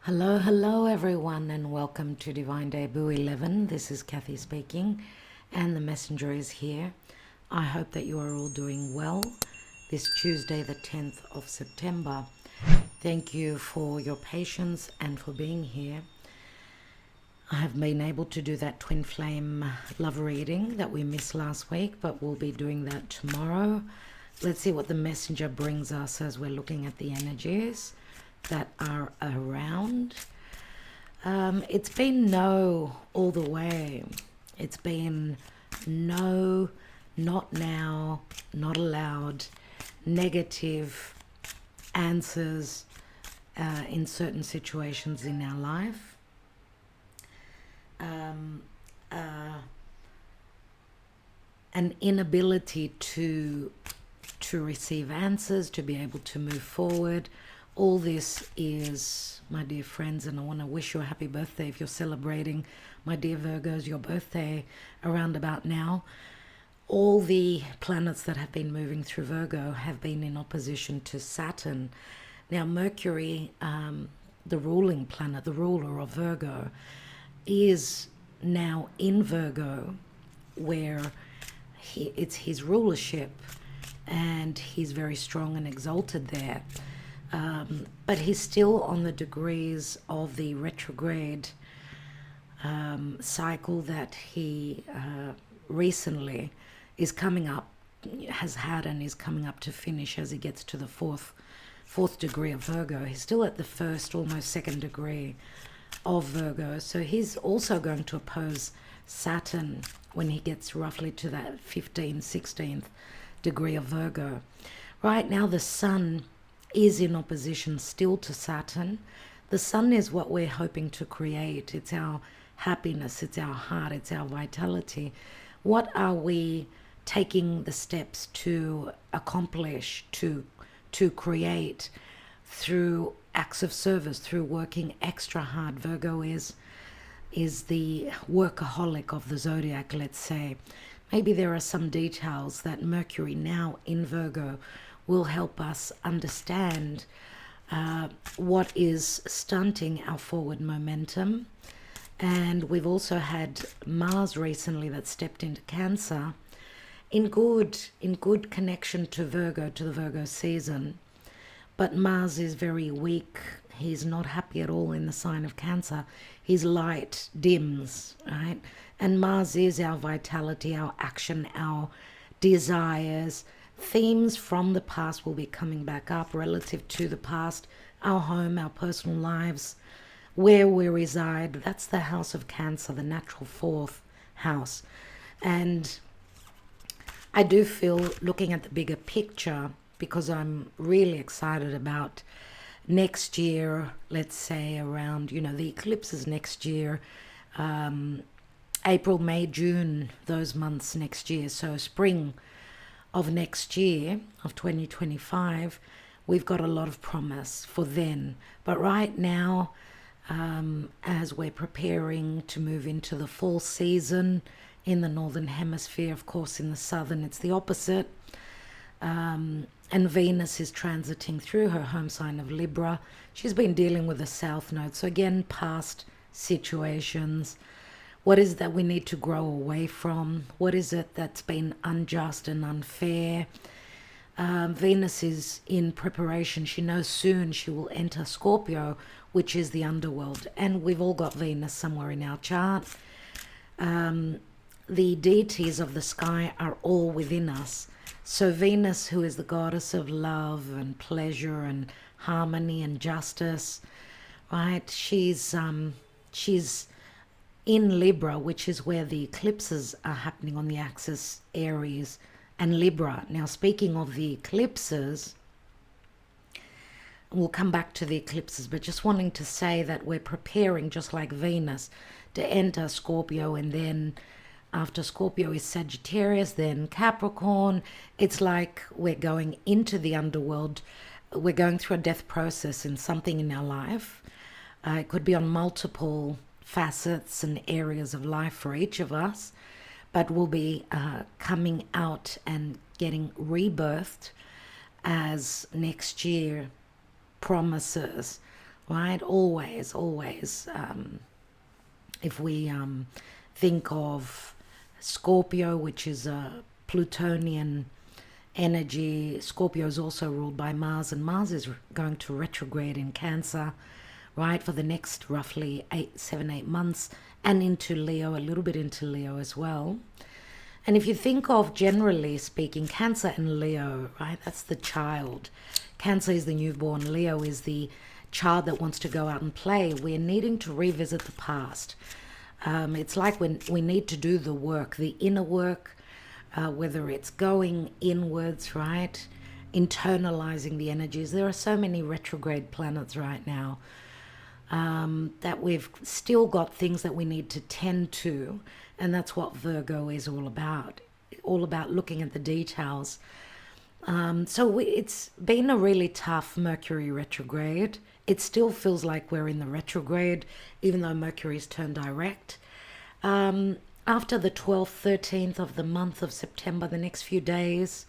Hello everyone, and welcome to Divine Debut 11. This is Kathy speaking, and the messenger is here. I hope that you are all doing well this Tuesday, the 10th of September. Thank you for your patience and for being here. I have been able to do that twin flame love reading that we missed last week, but we'll be doing that tomorrow. Let's see what the messenger brings us as we're looking at the energies that are around. It's been no all the way. It's been no, not now, not allowed, negative answers in certain situations in our life. An inability to receive answers, to be able to move forward. All this is, my dear friends, and I want to wish you a happy birthday if you're celebrating, my dear Virgos, your birthday around about now. All the planets that have been moving through Virgo have been in opposition to Saturn. Now Mercury, the ruling planet, the ruler of Virgo, is now in Virgo, where it's his rulership, and he's very strong and exalted there. But he's still on the degrees of the retrograde cycle that he recently is coming up, has had and is coming up to finish as he gets to the fourth degree of Virgo. He's still at the first, almost second degree of Virgo. So he's also going to oppose Saturn when he gets roughly to that 15th, 16th degree of Virgo. Right now the Sun is in opposition still to Saturn. The Sun is what we're hoping to create. It's our happiness, it's our heart, it's our vitality. What are we taking the steps to accomplish, to create through acts of service, through working extra hard? Virgo is the workaholic of the zodiac, let's say. Maybe there are some details that Mercury now in Virgo will help us understand what is stunting our forward momentum. And we've also had Mars recently that stepped into Cancer in good connection to Virgo, to the Virgo season. But Mars is very weak. He's not happy at all in the sign of Cancer. His light dims, right? And Mars is our vitality, our action, our desires. Themes from the past will be coming back up relative to the past, our home, our personal lives, where we reside. That's the house of Cancer, the natural fourth house. And I do feel, looking at the bigger picture, because I'm really excited about next year, let's say around, the eclipses next year, April, May, June, those months next year. So spring of next year, of 2025, we've got a lot of promise for then. But right now, as we're preparing to move into the fall season in the northern hemisphere, of course in the southern it's the opposite, and Venus is transiting through her home sign of Libra. She's been dealing with the south node, so again, past situations. What is that we need to grow away from? What is it that's been unjust and unfair? Venus is in preparation. She knows soon she will enter Scorpio, which is the underworld. And we've all got Venus somewhere in our chart. The deities of the sky are all within us. So Venus, who is the goddess of love and pleasure and harmony and justice, right? She's in Libra, which is where the eclipses are happening on the axis Aries and Libra. Now, speaking of the eclipses, we'll come back to the eclipses, but just wanting to say that we're preparing, just like Venus, to enter Scorpio, and then after Scorpio is Sagittarius, then Capricorn. It's like we're going into the underworld. We're going through a death process in something in our life. It could be on multiple facets and areas of life for each of us, but we'll be coming out and getting rebirthed as next year promises, right? Always, always. If we think of Scorpio, which is a Plutonian energy, Scorpio is also ruled by Mars, and Mars is going to retrograde in Cancer, right, for the next roughly 8 months, and into Leo, a little bit into Leo as well. And if you think of, generally speaking, Cancer and Leo, right, that's the child. Cancer is the newborn, Leo is the child that wants to go out and play. We're needing to revisit the past. It's like when we need to do the work, the inner work, whether it's going inwards, right, internalizing the energies. There are so many retrograde planets right now that we've still got things that we need to tend to, and that's what Virgo is all about looking at the details. It's been a really tough Mercury retrograde. It still feels like we're in the retrograde, even though Mercury's turned direct. After the 12th, 13th of the month of September, the next few days,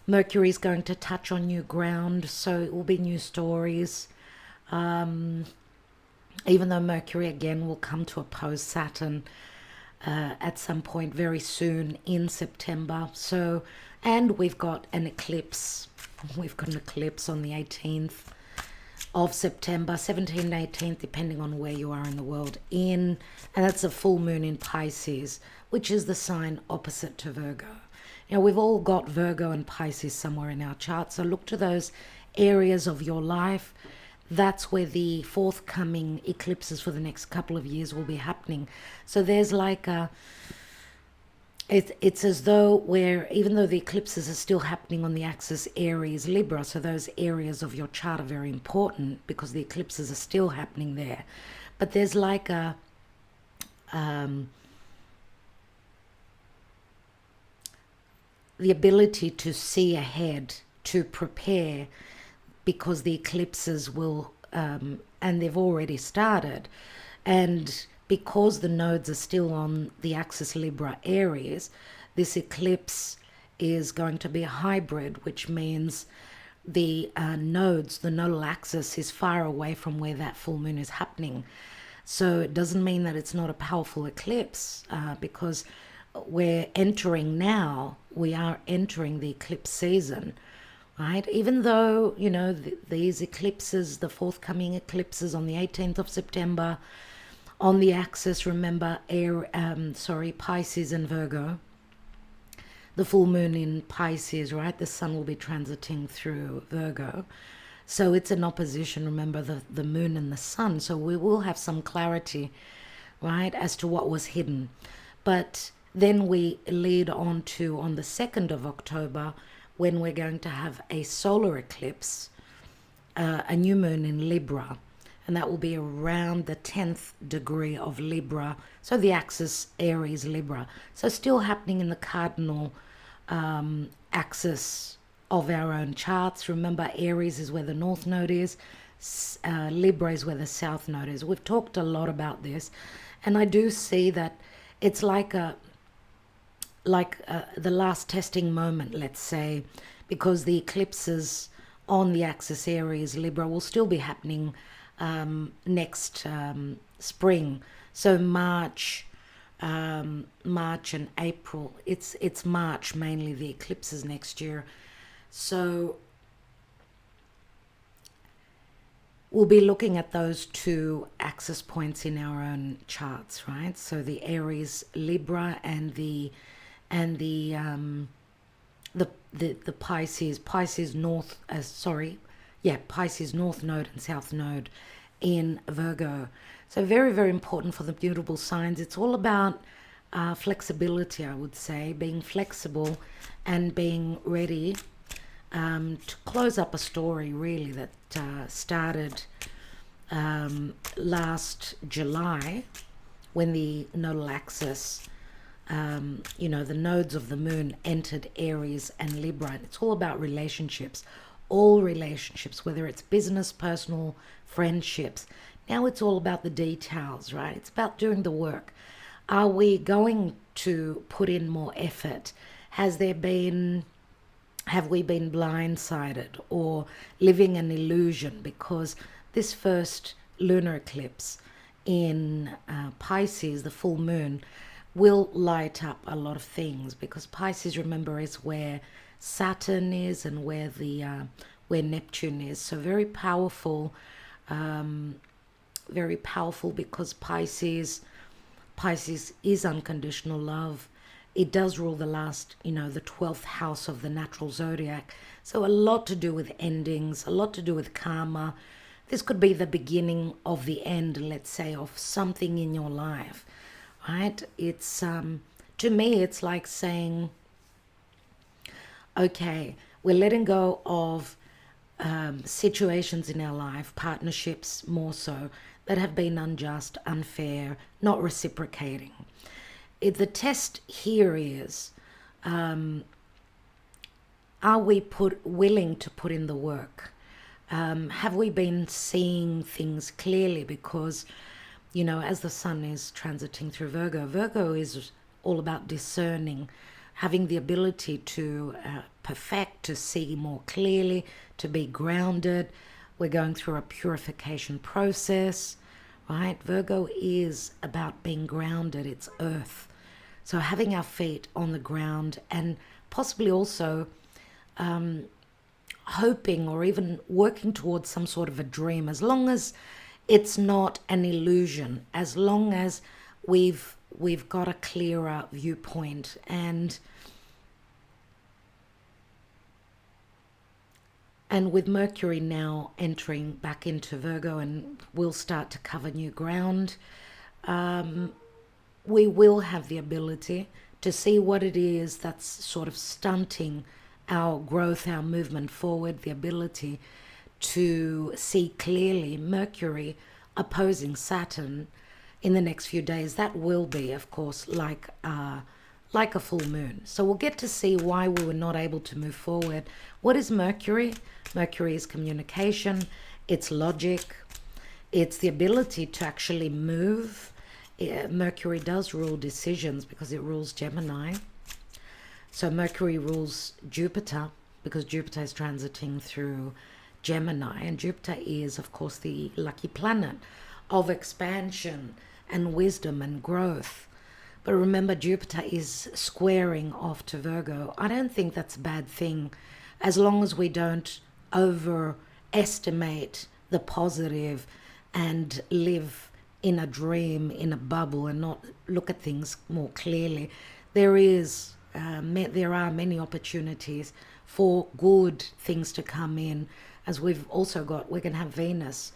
Mercury's going to touch on new ground, so it will be new stories. Even though Mercury again will come to oppose Saturn at some point very soon in September. So, and we've got an eclipse. We've got an eclipse on the 18th of September, 17th, 18th, depending on where you are in the world, and that's a full moon in Pisces, which is the sign opposite to Virgo. You know, we've all got Virgo and Pisces somewhere in our chart, so look to those areas of your life. That's where the forthcoming eclipses for the next couple of years will be happening. So there's like it's as though even though the eclipses are still happening on the axis Aries, Libra, so those areas of your chart are very important because the eclipses are still happening there. But there's like the ability to see ahead, to prepare, because the eclipses will, and they've already started, and because the nodes are still on the axis Libra Aries, this eclipse is going to be a hybrid, which means the nodes, the nodal axis is far away from where that full moon is happening. So it doesn't mean that it's not a powerful eclipse, because we are entering the eclipse season, right? Even though, you know, these eclipses, the forthcoming eclipses on the 18th of September, on the axis, remember, Pisces and Virgo. The full moon in Pisces, right? The sun will be transiting through Virgo. So it's an opposition, remember, the moon and the sun. So we will have some clarity, right, as to what was hidden. But then we lead on to, on the 2nd of October, when we're going to have a solar eclipse, a new moon in Libra. And that will be around the 10th degree of Libra. So the axis Aries, Libra. So still happening in the cardinal axis of our own charts. Remember, Aries is where the north node is. Libra is where the south node is. We've talked a lot about this. And I do see that it's like the last testing moment, let's say, because the eclipses on the axis Aries, Libra will still be happening next spring. So March and April. It's March mainly, the eclipses next year. So we'll be looking at those two axis points in our own charts, right? So the Aries, Libra, and the Pisces north. Pisces north node and south node in Virgo. So very, very important for the mutable signs. It's all about flexibility, I would say, being flexible and being ready to close up a story, really, that started last July when the nodal axis, the nodes of the moon entered Aries and Libra. And it's all about relationships. All relationships, whether it's business, personal, friendships. Now it's all about the details, right? It's about doing the work. Are we going to put in more effort? Have we been blindsided or living an illusion? Because this first lunar eclipse in Pisces, the full moon, will light up a lot of things, because Pisces, remember, is where Saturn is and where Neptune is. So very powerful, because Pisces is unconditional love. It does rule the last, the 12th house of the natural zodiac. So a lot to do with endings, a lot to do with karma. This could be the beginning of the end, let's say, of something in your life, right? It's, to me, it's like saying, okay, we're letting go of situations in our life, partnerships more so, that have been unjust, unfair, not reciprocating. The test here is, are we willing to put in the work? Have we been seeing things clearly? Because, as the sun is transiting through Virgo is all about discerning, having the ability to perfect, to see more clearly, to be grounded. We're going through a purification process, right? Virgo is about being grounded. It's earth. So having our feet on the ground, and possibly also hoping or even working towards some sort of a dream, as long as it's not an illusion, as long as we've got a clearer viewpoint. And with Mercury now entering back into Virgo, and we'll start to cover new ground, we will have the ability to see what it is that's sort of stunting our growth, our movement forward, the ability to see clearly. Mercury opposing Saturn in the next few days, that will be, of course, like a full moon. So we'll get to see why we were not able to move forward. What is Mercury? Mercury is communication, it's logic, it's the ability to actually move. Mercury does rule decisions because it rules Gemini. So Mercury rules Jupiter because Jupiter is transiting through Gemini, and Jupiter is, of course, the lucky planet of expansion and wisdom and growth. But remember, Jupiter is squaring off to Virgo. I don't think that's a bad thing, as long as we don't overestimate the positive and live in a dream, in a bubble, and not look at things more clearly. There are many opportunities for good things to come in, as we're going to have Venus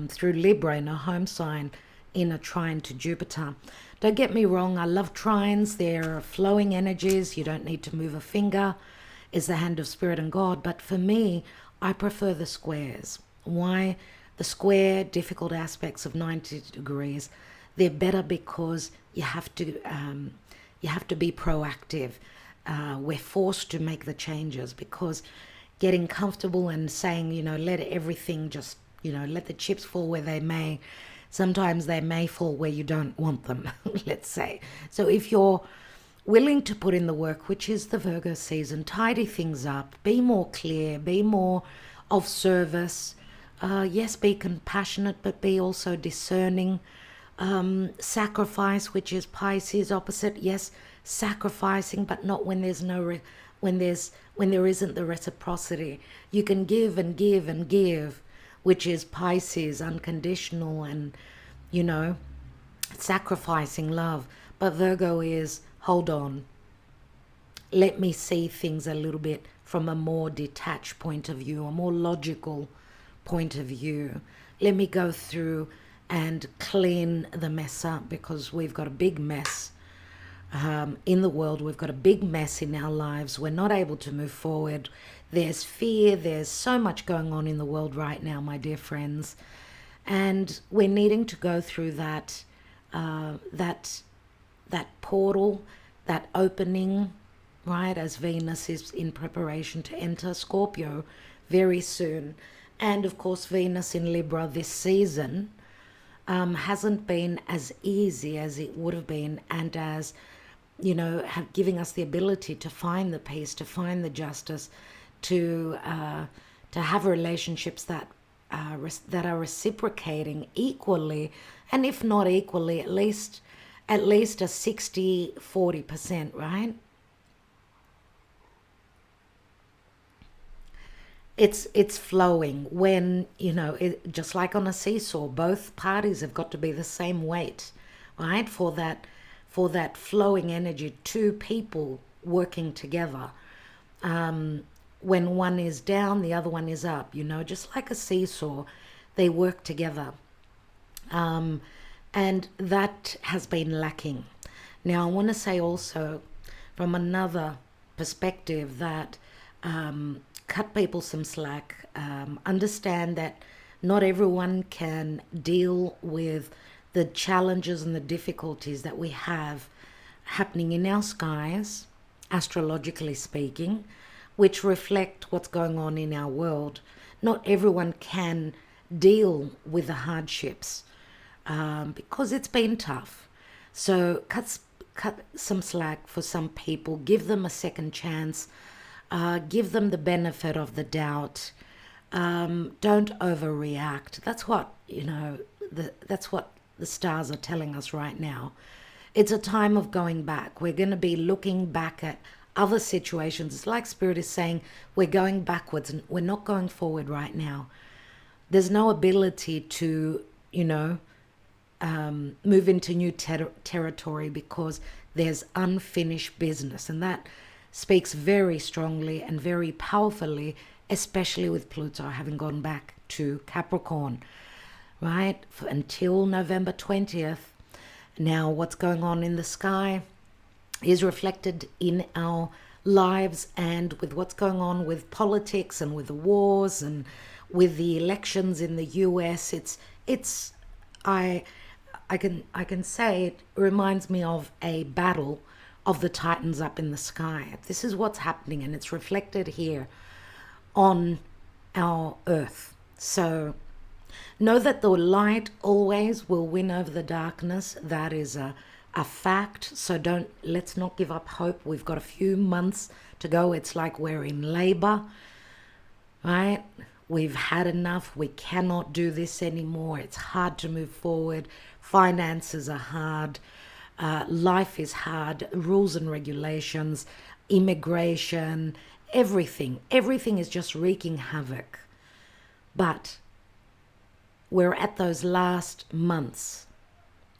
through Libra in a home sign in a trine to Jupiter. Don't get me wrong, I love trines. They're flowing energies. You don't need to move a finger. It's the hand of Spirit and God. But for me, I prefer the squares. Why? The square, difficult aspects of 90 degrees, they're better because you have to be proactive. We're forced to make the changes, because getting comfortable and saying, let everything just, let the chips fall where they may. Sometimes they may fall where you don't want them, let's say. So if you're willing to put in the work, which is the Virgo season, tidy things up, be more clear, be more of service. Yes, be compassionate, but be also discerning. Sacrifice, which is Pisces opposite. Yes, sacrificing, but not when there's when there isn't the reciprocity. You can give and give and give, which is Pisces, unconditional, and sacrificing love. But Virgo is, hold on, let me see things a little bit from a more detached point of view, a more logical point of view. Let me go through and clean the mess up, because we've got a big mess in the world. We've got a big mess in our lives. We're not able to move forward. There's fear. There's so much going on in the world right now, my dear friends. And we're needing to go through that portal, that opening, right, as Venus is in preparation to enter Scorpio very soon. And of course, Venus in Libra this season hasn't been as easy as it would have been, and as, giving us the ability to find the peace, to find the justice, to have relationships that that are reciprocating equally, and if not equally, at least a 60-40%, right? It's flowing when, just like on a seesaw, both parties have got to be the same weight, right? For that flowing energy, two people working together. When one is down, the other one is up, just like a seesaw, they work together. And that has been lacking. Now, I want to say also from another perspective that cut people some slack, understand that not everyone can deal with the challenges and the difficulties that we have happening in our skies, astrologically speaking, which reflect what's going on in our world. Not everyone can deal with the hardships because it's been tough. So cut some slack for some people, give them a second chance, give them the benefit of the doubt. Don't overreact. That's what, that's what the stars are telling us right now. It's a time of going back. We're going to be looking back at other situations. It's like Spirit is saying we're going backwards and we're not going forward right now. There's no ability to, move into new territory because there's unfinished business. And that speaks very strongly and very powerfully, especially with Pluto having gone back to Capricorn, right? Until November 20th. Now, what's going on in the sky is reflected in our lives, and with what's going on with politics and with the wars and with the elections in the US. I can say it reminds me of a battle of the titans up in the sky. This is what's happening, and it's reflected here on our earth. So know that the light always will win over the darkness. That is a fact. So let's not give up hope. We've got a few months to go. It's like we're in labor, right? We've had enough. We cannot do this anymore. It's hard to move forward. Finances are hard. Life is hard. Rules and regulations, immigration, everything is just wreaking havoc. But we're at those last months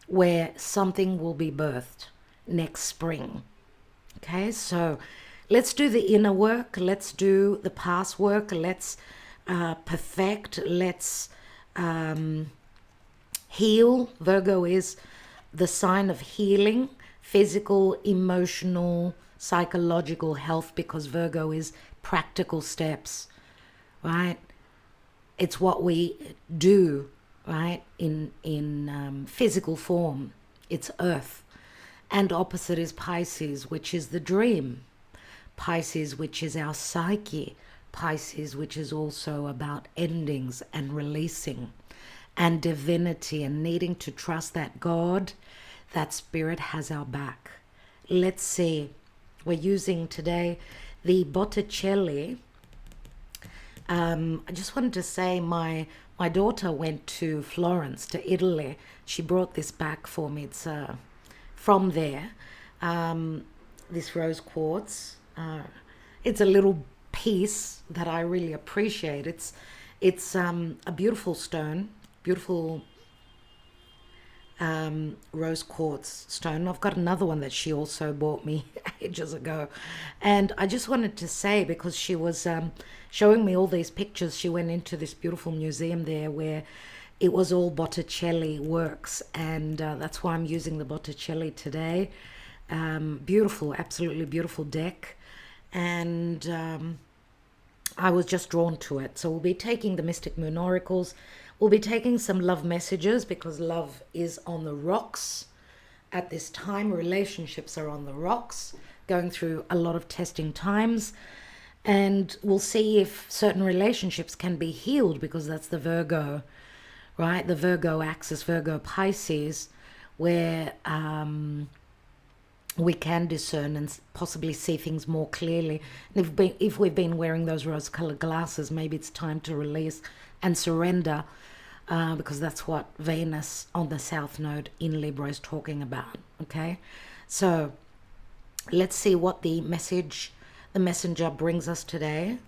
where something will be birthed next spring. Okay, so let's do the inner work. Let's do the past work. Let's perfect. Let's heal. Virgo is the sign of healing, physical, emotional, psychological health, because Virgo is practical steps, right? It's what we do, right, in physical form. It's earth. And opposite is Pisces, which is the dream. Pisces, which is our psyche. Pisces, which is also about endings and releasing and divinity and needing to trust that God, that Spirit has our back. Let's see. We're using today the Botticelli. I just wanted to say my daughter went to Florence, to Italy. She brought this back for me. It's from there. This rose quartz. It's a little piece that I really appreciate. It's a beautiful stone, beautiful rose quartz stone. I've got another one that she also bought me ages ago. And I just wanted to say, because she was showing me all these pictures, she went into this beautiful museum there where it was all Botticelli works, and that's why I'm using the Botticelli today. Beautiful, absolutely beautiful deck. And I was just drawn to it. So we'll be taking the Mystic Moon Oracles. We'll be taking some love messages, because love is on the rocks at this time. Relationships are on the rocks, going through a lot of testing times. And we'll see if certain relationships can be healed, because that's the Virgo, right? The Virgo axis, Virgo Pisces, where we can discern and possibly see things more clearly. And if we've been wearing those rose-colored glasses, maybe it's time to release and surrender, because that's what Venus on the South Node in Libra is talking about, okay? So let's see what the messenger brings us today.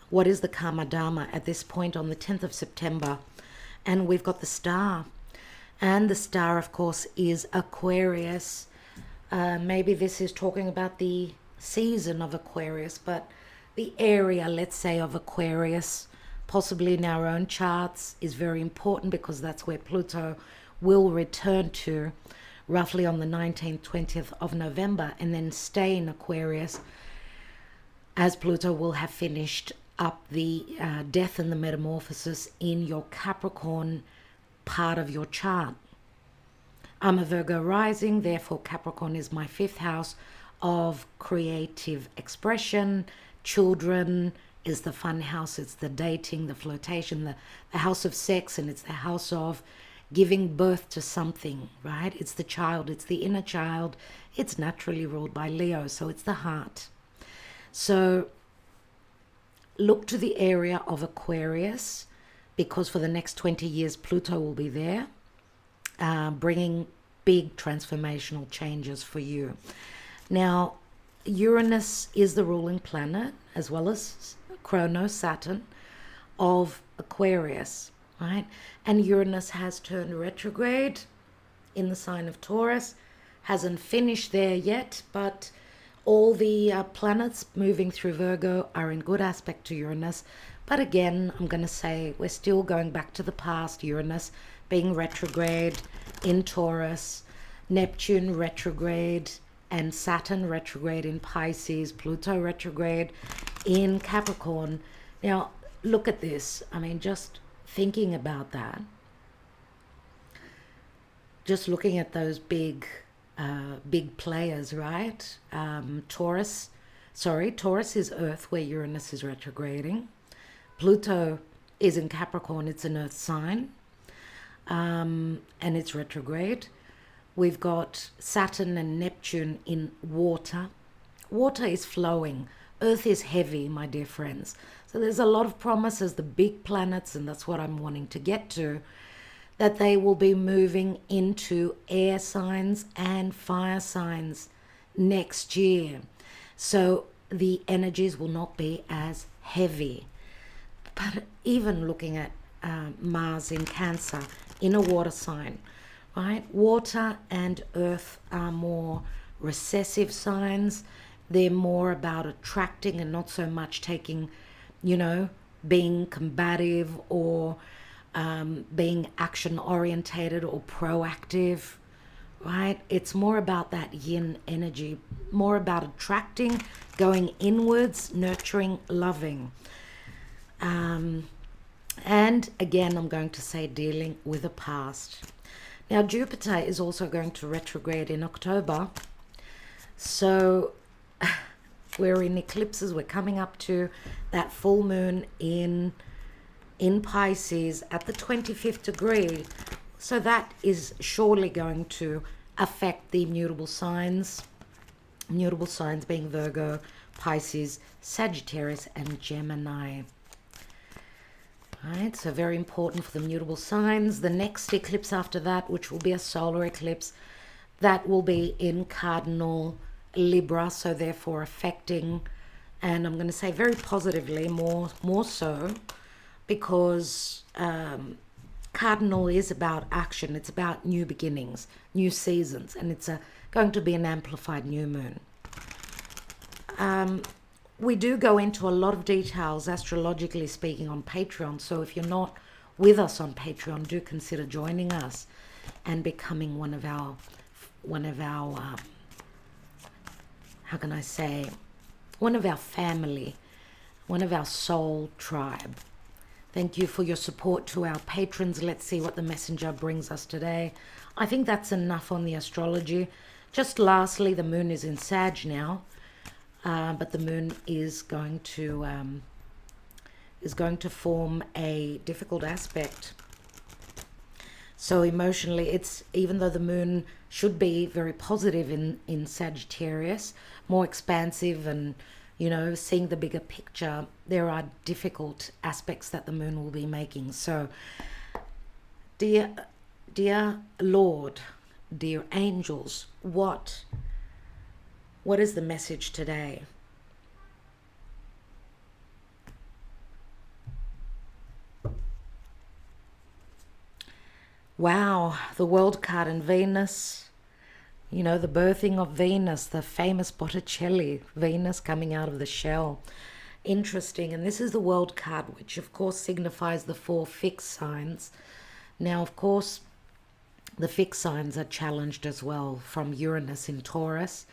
What is the Karma Dharma at this point on the 10th of September? And we've got the star. And the star, of course, is Aquarius. Maybe this is talking about the season of Aquarius, but the area, let's say, of Aquarius, possibly in our own charts, is very important because that's where Pluto will return to roughly on the 19th, 20th of November, and then stay in Aquarius as Pluto will have finished up the death and the metamorphosis in your Capricorn part of your chart. I'm a Virgo rising, therefore Capricorn is my 5th house of creative expression. Children is the fun house, it's the dating, the flirtation, the house of sex, and it's the house of giving birth to something, right? It's the child, it's the inner child. It's naturally ruled by Leo, so it's the heart. So look to the area of Aquarius, because for the next 20 years Pluto will be there, bringing big transformational changes for you. Now, Uranus is the ruling planet, as well as Chronos, Saturn, of Aquarius, right? And Uranus has turned retrograde in the sign of Taurus. Hasn't finished there yet, but all the planets moving through Virgo are in good aspect to Uranus. But again, I'm going to say we're still going back to the past. Uranus being retrograde in Taurus, Neptune retrograde, and Saturn retrograde in Pisces, Pluto retrograde in Capricorn. Now, look at this. I mean, just thinking about that, just looking at those big players, right? Taurus is Earth, where Uranus is retrograding. Pluto is in Capricorn, it's an Earth sign, and it's retrograde. We've got Saturn and Neptune in water. Water is flowing. Earth is heavy, my dear friends. So there's a lot of promises, the big planets, and that's what I'm wanting to get to, that they will be moving into air signs and fire signs next year. So the energies will not be as heavy. But even looking at Mars in Cancer, in a water sign, right? Water and earth are more recessive signs. They're more about attracting and not so much taking, being combative or being action orientated or proactive, right? It's more about that yin energy, more about attracting, going inwards, nurturing, loving. And again, I'm going to say dealing with the past. Now, Jupiter is also going to retrograde in October. So we're in eclipses. We're coming up to that full moon in Pisces at the 25th degree. So that is surely going to affect the mutable signs. Mutable signs being Virgo, Pisces, Sagittarius, and Gemini. Right, so very important for the mutable signs. The next eclipse after that, which will be a solar eclipse, that will be in cardinal Libra, so therefore affecting, and I'm going to say very positively, more so, because cardinal is about action. It's about new beginnings, new seasons, and it's going to be an amplified new moon. We do go into a lot of details, astrologically speaking, on Patreon. So if you're not with us on Patreon, do consider joining us and becoming one of our how can I say, one of our family, one of our soul tribe. Thank you for your support to our patrons. Let's see what the messenger brings us today. I think that's enough on the astrology. Just lastly, the moon is in Sag now. But the moon is going to form a difficult aspect So emotionally, it's, even though the moon should be very positive in Sagittarius, more expansive and, you know, seeing the bigger picture, there are difficult aspects that the moon will be making. So, dear Lord, dear angels, what is the message today? Wow, the World card and Venus, you know, the birthing of Venus, the famous Botticelli, Venus coming out of the shell. Interesting. And this is the World card, which of course signifies the 4 fixed signs. Now, of course, the fixed signs are challenged as well from Uranus in Taurus,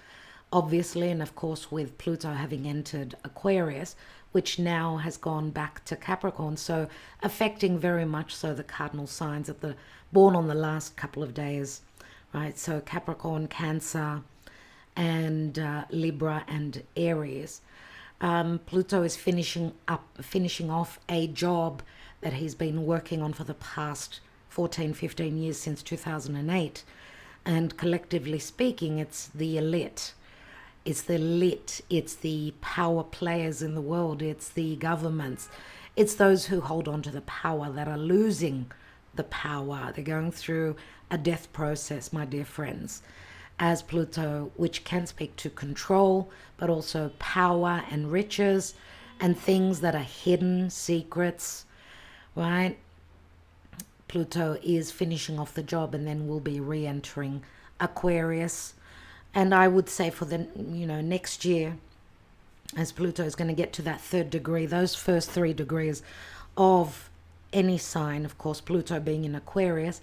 obviously, and of course with Pluto having entered Aquarius, which now has gone back to Capricorn, so affecting very much so the cardinal signs of the born on the last couple of days, right? So Capricorn, Cancer, and Libra and Aries. Pluto is finishing off a job that he's been working on for the past 14, 15 years, since 2008. And collectively speaking, it's the elite. It's the elite, it's the power players in the world, it's the governments, it's those who hold on to the power that are losing the power. They're going through a death process, my dear friends, as Pluto, which can speak to control, but also power and riches and things that are hidden, secrets, right? Pluto is finishing off the job and then will be re-entering Aquarius. And I would say for the, you know, next year, as Pluto is going to get to that 3rd degree, those first 3 degrees of any sign, of course, Pluto being in Aquarius,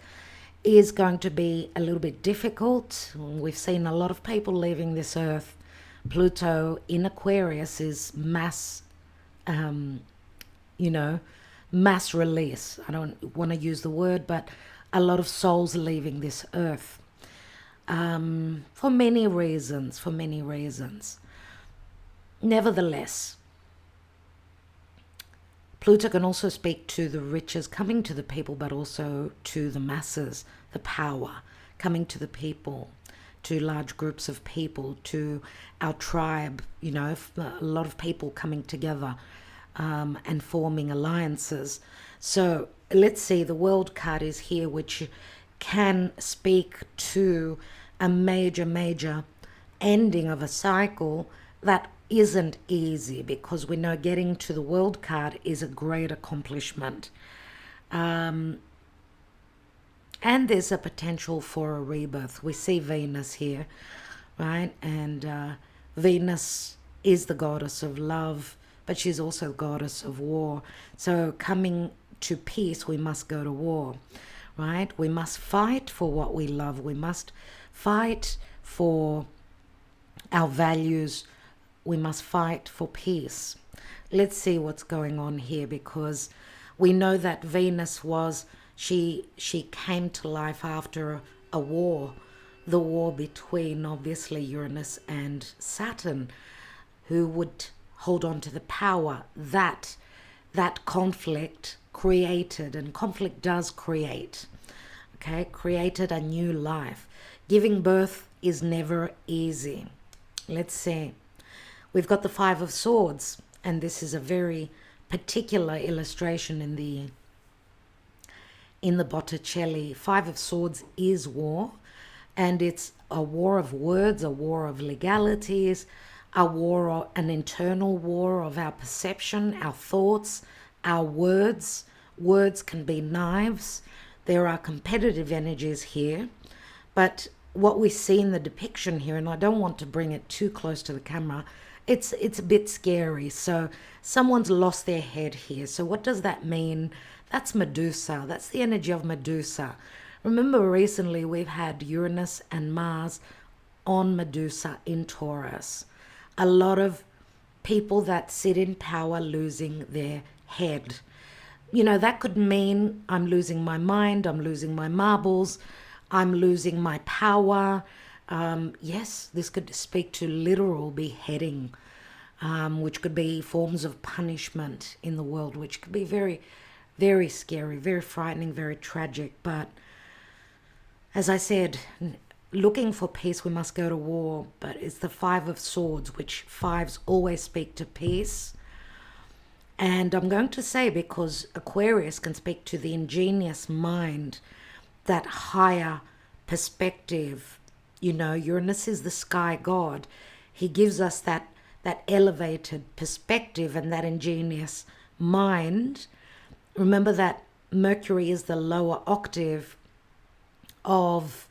is going to be a little bit difficult. We've seen a lot of people leaving this earth. Pluto in Aquarius is mass, you know, mass release. I don't want to use the word, but a lot of souls leaving this earth. For many reasons, Nevertheless, Pluto can also speak to the riches coming to the people, but also to the masses, the power coming to the people, to large groups of people, to our tribe, you know, a lot of people coming together and forming alliances. So let's see, the World card is here, which can speak to a major ending of a cycle that isn't easy, because we know getting to the World card is a great accomplishment. And there's a potential for a rebirth. We see Venus here, right? And Venus is the goddess of love, but she's also the goddess of war. So coming to peace, we must go to war, right? We must fight for what we love. We must fight for our values. We must fight for peace. Let's see what's going on here, because we know that Venus was, she came to life after a war, the war between obviously Uranus and Saturn, who would hold on to the power that conflict created, and conflict does create, okay, created a new life. Giving birth is never easy. Let's see. We've got the 5 of Swords, and this is a very particular illustration in the Botticelli. 5 of Swords is war, and it's a war of words, a war of legalities, a war, an internal war of our perception, our thoughts, our words. Words can be knives. There are competitive energies here, but what we see in the depiction here, and I don't want to bring it too close to the camera, it's a bit scary. So someone's lost their head here. So what does that mean? That's Medusa. That's the energy of Medusa. Remember, recently we've had Uranus and Mars on Medusa in Taurus. A lot of people that sit in power losing their head. You know, that could mean I'm losing my mind, I'm losing my marbles, I'm losing my power. Yes, this could speak to literal beheading, which could be forms of punishment in the world, which could be very, very scary, very frightening, very tragic. But As I said, looking for peace, we must go to war, but it's the Five of Swords, which fives always speak to peace. And I'm going to say, because Aquarius can speak to the ingenious mind, that higher perspective. You know, Uranus is the sky god. He gives us that elevated perspective and that ingenious mind. Remember that Mercury is the lower octave of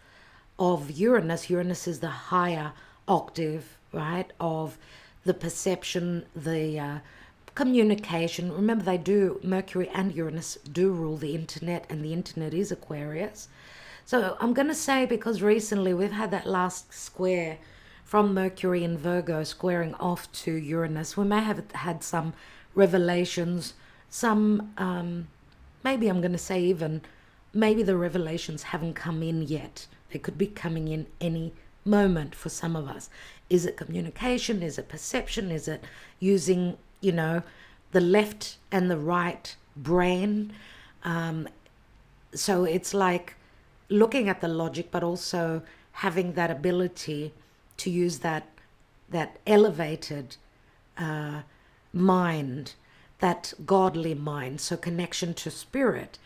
Uranus. Uranus is the higher octave, right, of the perception, the communication. Remember, Mercury and Uranus do rule the internet, and the internet is Aquarius. So I'm going to say, because recently we've had that last square from Mercury in Virgo squaring off to Uranus, we may have had some revelations, some, maybe I'm going to say even, maybe the revelations haven't come in yet. They could be coming in any moment for some of us. Is it communication? Is it perception? Is it using, the left and the right brain? So it's like looking at the logic, but also having that ability to use that elevated mind, that godly mind, so connection to spirit,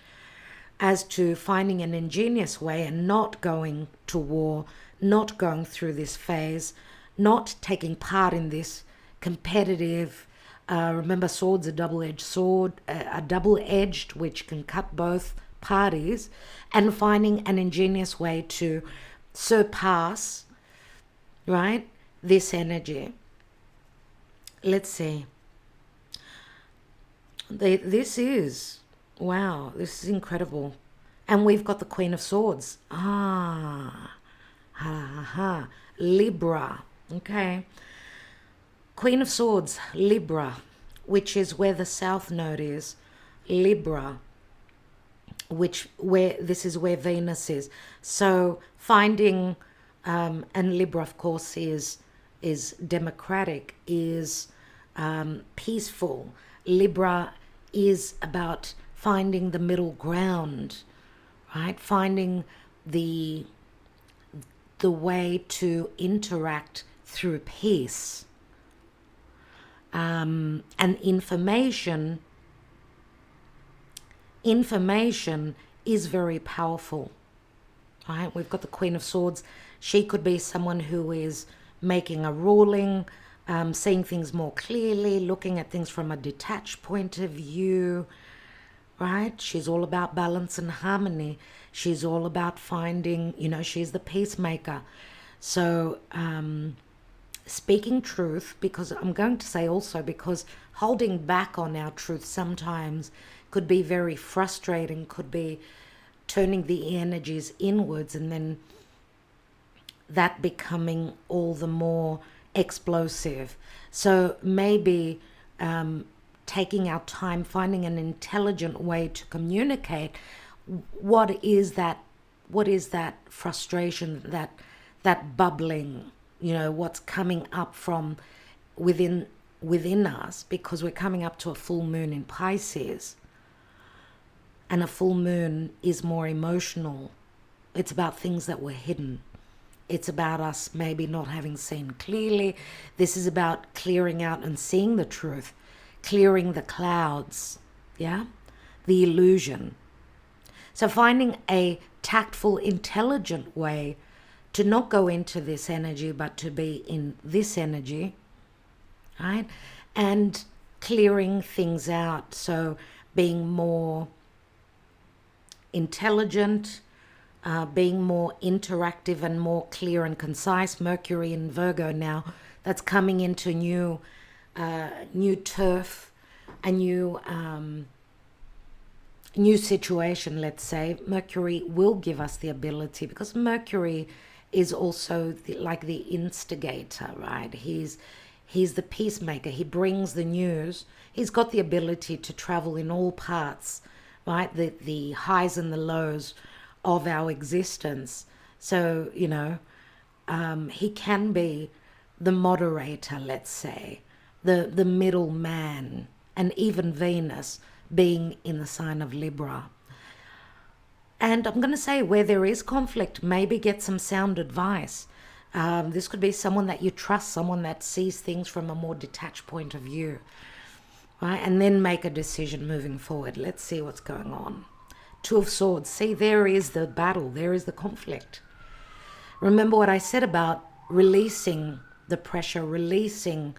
as to finding an ingenious way and not going to war, not going through this phase, not taking part in this competitive, remember, swords, a double-edged sword, a double-edged, which can cut both parties, and finding an ingenious way to surpass, right, this energy. Let's see. This is, wow, this is incredible. And we've got the Queen of Swords. Libra. Okay. Queen of Swords, Libra, which is where the South Node is. Libra, this is where Venus is. So finding, and Libra, of course, is democratic, is peaceful. Libra is about finding the middle ground, right? Finding the way to interact through peace. And information is very powerful, right? We've got the Queen of Swords. She could be someone who is making a ruling, seeing things more clearly, looking at things from a detached point of view, right? She's all about balance and harmony. She's all about finding, she's the peacemaker. So speaking truth, because I'm going to say also, because holding back on our truth sometimes could be very frustrating, could be turning the energies inwards, and then that becoming all the more explosive. So maybe taking our time, finding an intelligent way to communicate what is that frustration, that bubbling, what's coming up from within us, because we're coming up to a full moon in Pisces, and a full moon is more emotional. It's about things that were hidden. It's about us maybe not having seen clearly. This is about clearing out and seeing the truth, clearing the clouds, the illusion. So finding a tactful, intelligent way to not go into this energy, but to be in this energy, right? And clearing things out. So being more intelligent, being more interactive and more clear and concise. Mercury in Virgo now, that's coming into new turf, a new situation, let's say. Mercury will give us the ability, because Mercury is also like the instigator, right? He's the peacemaker. He brings the news. He's got the ability to travel in all parts, right? The highs and the lows of our existence. So, he can be the moderator, let's say, the middle man, and even Venus being in the sign of Libra. And I'm going to say, where there is conflict, maybe get some sound advice. This could be someone that you trust, someone that sees things from a more detached point of view, right? And then make a decision moving forward. Let's see what's going on. Two of Swords. See, there is the battle. There is the conflict. Remember what I said about releasing the pressure, releasing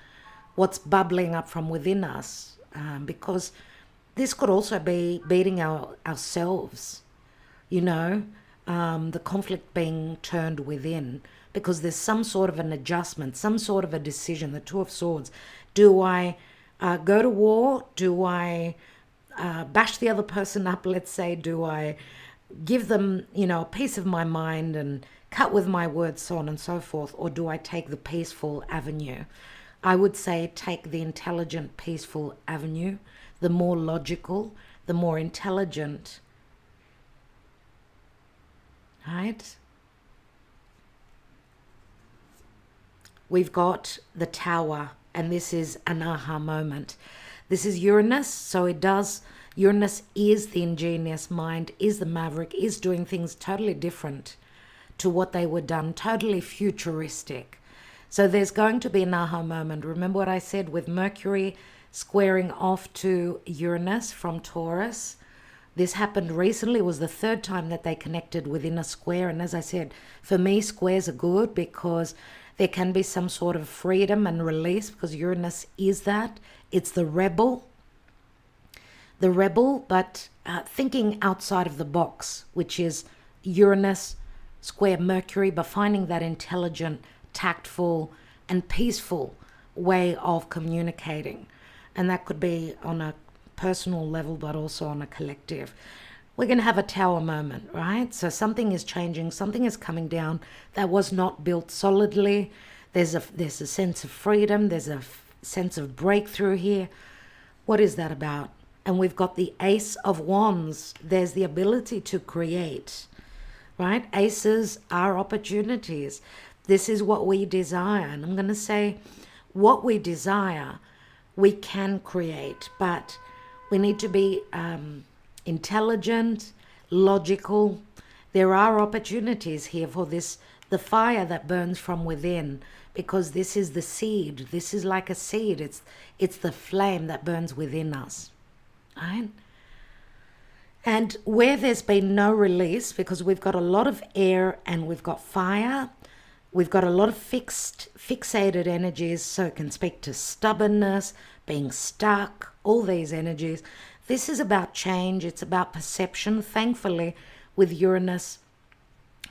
what's bubbling up from within us, because this could also be beating ourselves, the conflict being turned within, because there's some sort of an adjustment, some sort of a decision. The Two of Swords. Do I go to war? Do I bash the other person up, let's say? Do I give them, a piece of my mind and cut with my words, so on and so forth? Or do I take the peaceful avenue? I would say take the intelligent, peaceful avenue, the more logical, the more intelligent, right? We've got the Tower, and this is an aha moment. This is Uranus, so Uranus is the ingenious mind, is the maverick, is doing things totally different to what they were done, totally futuristic. So there's going to be an aha moment. Remember what I said with Mercury squaring off to Uranus from Taurus? This happened recently. It was the third time that they connected within a square. And as I said, for me, squares are good because there can be some sort of freedom and release, because Uranus is that. It's the rebel, but thinking outside of the box, which is Uranus square Mercury, but finding that intelligent, tactful, and peaceful way of communicating. And that could be on a personal level, but also on a collective. We're going to have a Tower moment, right? So something is changing, something is coming down that was not built solidly. There's a sense of freedom, there's a sense of breakthrough here. What is that about? And we've got the Ace of Wands. There's the ability to create, right? Aces are opportunities. This is what we desire. And I'm going to say, what we desire, we can create, but we need to be intelligent, logical. There are opportunities here for this, the fire that burns from within, because this is the seed. This is like a seed. It's the flame that burns within us, right? And where there's been no release, because we've got a lot of air and we've got fire, we've got a lot of fixated energies, so it can speak to stubbornness, being stuck, all these energies. This is about change. It's about perception. Thankfully, with Uranus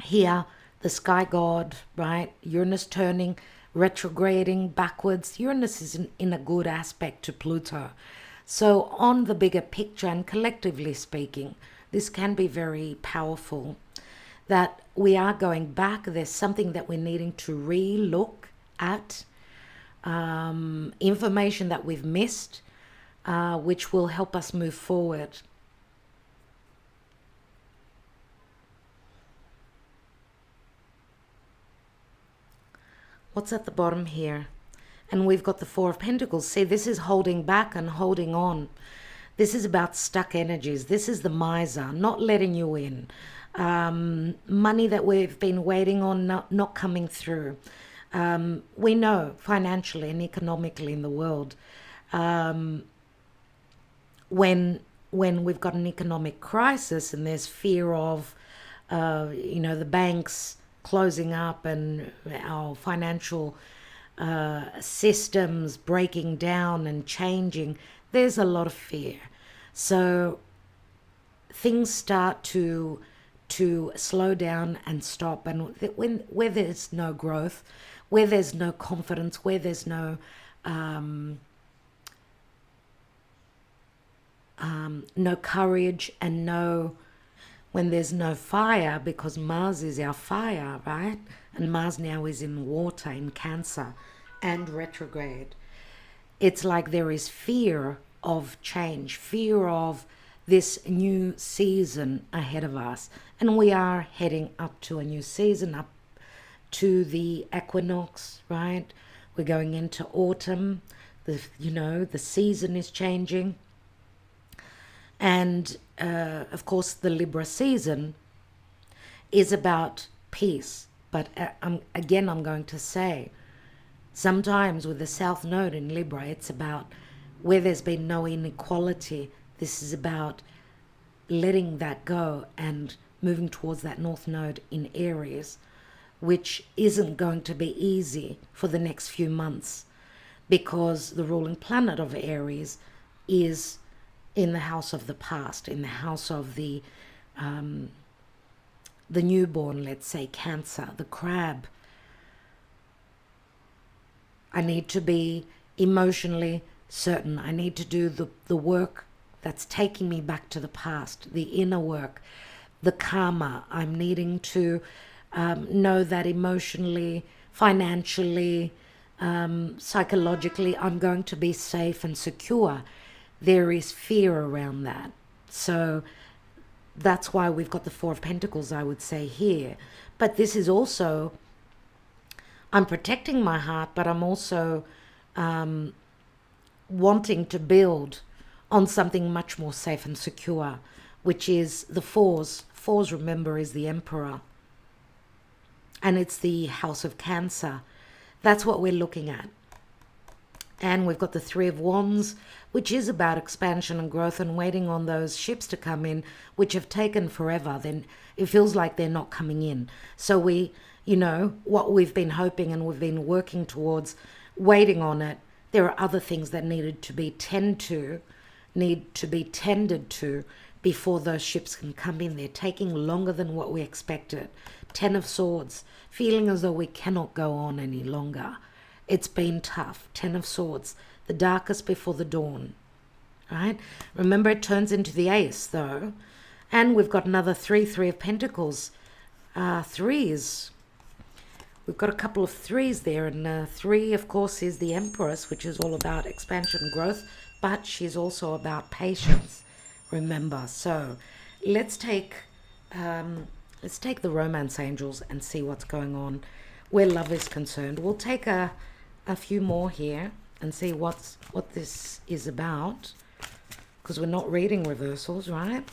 here, the sky god, right? Uranus turning, retrograding backwards. Uranus is in a good aspect to Pluto. So on the bigger picture and collectively speaking, this can be very powerful, that we are going back. There's something that we're needing to re-look at, information that we've missed, which will help us move forward. What's at the bottom here? And we've got the Four of Pentacles. See, this is holding back and holding on. This is about stuck energies. This is the miser, not letting you in. Money that we've been waiting on, not coming through. We know financially and economically in the world, when we've got an economic crisis and there's fear of, the banks closing up and our financial systems breaking down and changing, there's a lot of fear. So things start to slow down and stop. And where there's no growth, where there's no confidence, where there's no courage, and when there's no fire, because Mars is our fire, right? And Mars now is in water, in Cancer, and retrograde. It's like there is fear of change, fear of this new season ahead of us. And we are heading up to a new season, up to the equinox, right? We're going into autumn. The season is changing. And of course, the Libra season is about peace. But again, I'm going to say, sometimes with the South Node in Libra, it's about where there's been no inequality. This is about letting that go and moving towards that North Node in Aries, which isn't going to be easy for the next few months because the ruling planet of Aries is in the house of the past, in the house of the newborn, let's say Cancer, the crab. I need to be emotionally certain. I need to do the work that's taking me back to the past, the inner work, the karma. I'm needing to know that emotionally, financially, psychologically, I'm going to be safe and secure. There is fear around that. So that's why we've got the Four of Pentacles, I would say, here. But this is also, I'm protecting my heart, but I'm also wanting to build on something much more safe and secure, which is the fours. Fours, remember, is the Emperor. And it's the house of Cancer. That's what we're looking at. And we've got the Three of Wands, which is about expansion and growth and waiting on those ships to come in, which have taken forever. Then it feels like they're not coming in. So we, what we've been hoping and we've been working towards, waiting on it. There are other things that need to be tended to before those ships can come in. They're taking longer than what we expected. Ten of Swords, feeling as though we cannot go on any longer. It's been tough. Ten of Swords, the darkest before the dawn, right? Remember, it turns into the Ace, though. And we've got another Three of Pentacles. Threes. We've got a couple of threes there. And three, of course, is the Empress, which is all about expansion and growth. But she's also about patience, remember. So let's take the romance angels and see what's going on where love is concerned. We'll take a few more here and see what this is about, because we're not reading reversals, right?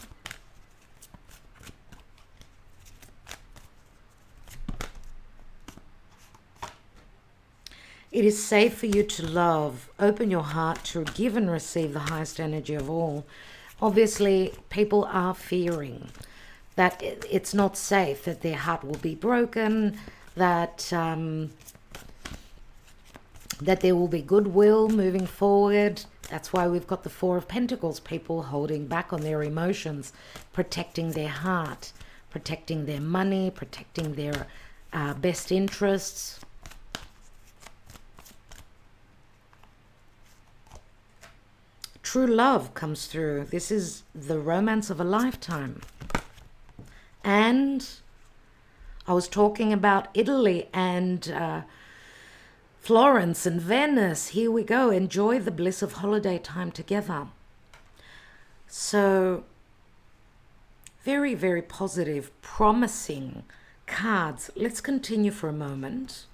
It is safe for you to love. Open your heart to give and receive the highest energy of all. Obviously, people are fearing that it's not safe, that their heart will be broken, that there will be goodwill moving forward. That's why we've got the Four of Pentacles, people holding back on their emotions, protecting their heart, protecting their money, protecting their best interests. True love comes through. This is the romance of a lifetime. And I was talking about Italy and Florence and Venice. Here we go. Enjoy the bliss of holiday time together. So very, very positive, promising cards. Let's continue for a moment.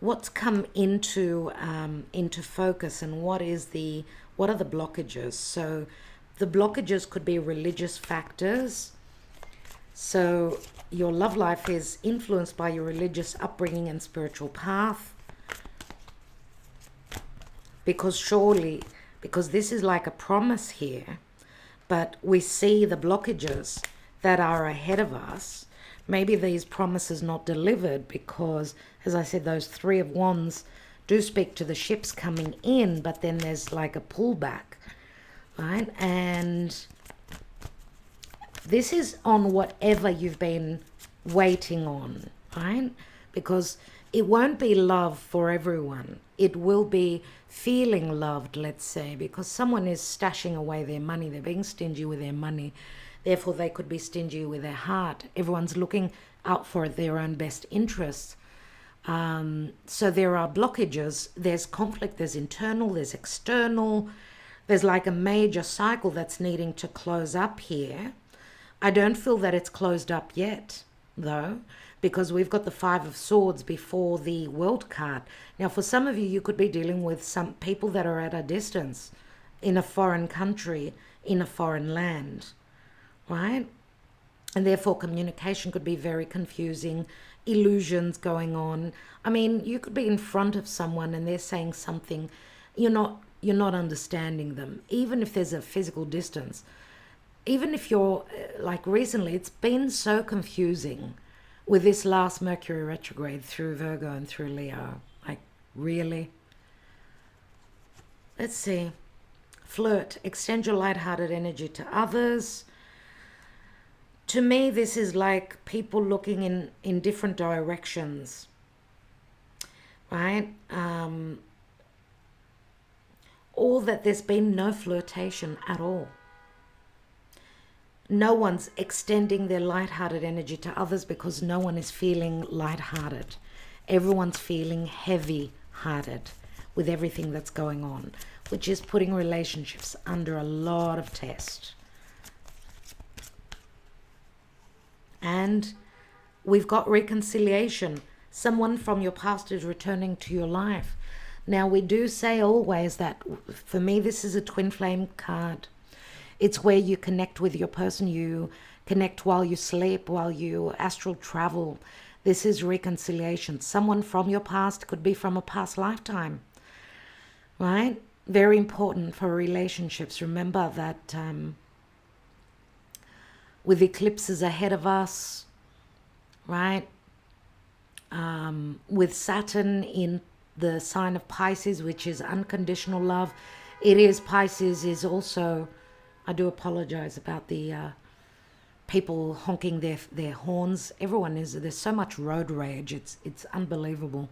What's come into focus, and what are the blockages? So the blockages could be religious factors. So your love life is influenced by your religious upbringing and spiritual path. Because this is like a promise here, but we see the blockages that are ahead of us. Maybe these promises not delivered because, as I said, those Three of Wands do speak to the ships coming in, but then there's like a pullback, right? And this is on whatever you've been waiting on, right? Because it won't be love for everyone. It will be feeling loved, let's say, because someone is stashing away their money. They're being stingy with their money. Therefore, they could be stingy with their heart. Everyone's looking out for their own best interests. So there are blockages. There's conflict. There's internal. There's external. There's like a major cycle that's needing to close up here. I don't feel that it's closed up yet, though, because we've got the Five of Swords before the World card. Now, for some of you, you could be dealing with some people that are at a distance. in a foreign country, in a foreign land, right? And therefore communication could be very confusing, illusions going on. I mean, you could be in front of someone and they're saying something, you're not understanding them, even if there's a physical distance. Even if you're, like recently, it's been so confusing with this last Mercury retrograde through Virgo and through Leo. Like, really? Let's see. Flirt. Extend your lighthearted energy to others. To me, this is like people looking in different directions, right? Or that there's been no flirtation at all. No one's extending their lighthearted energy to others because no one is feeling lighthearted. Everyone's feeling heavy-hearted with everything that's going on, which is putting relationships under a lot of test. And we've got reconciliation. Someone from your past is returning to your life. Now, we do say always that, for me, this is a twin flame card. It's where you connect with your person. You connect while you sleep, while you astral travel. This is reconciliation. Someone from your past could be from a past lifetime, right? Very important for relationships. Remember that with eclipses ahead of us, right? With Saturn in the sign of Pisces, which is unconditional love. Pisces is also, I do apologize about the people honking their horns. There's so much road rage. It's unbelievable.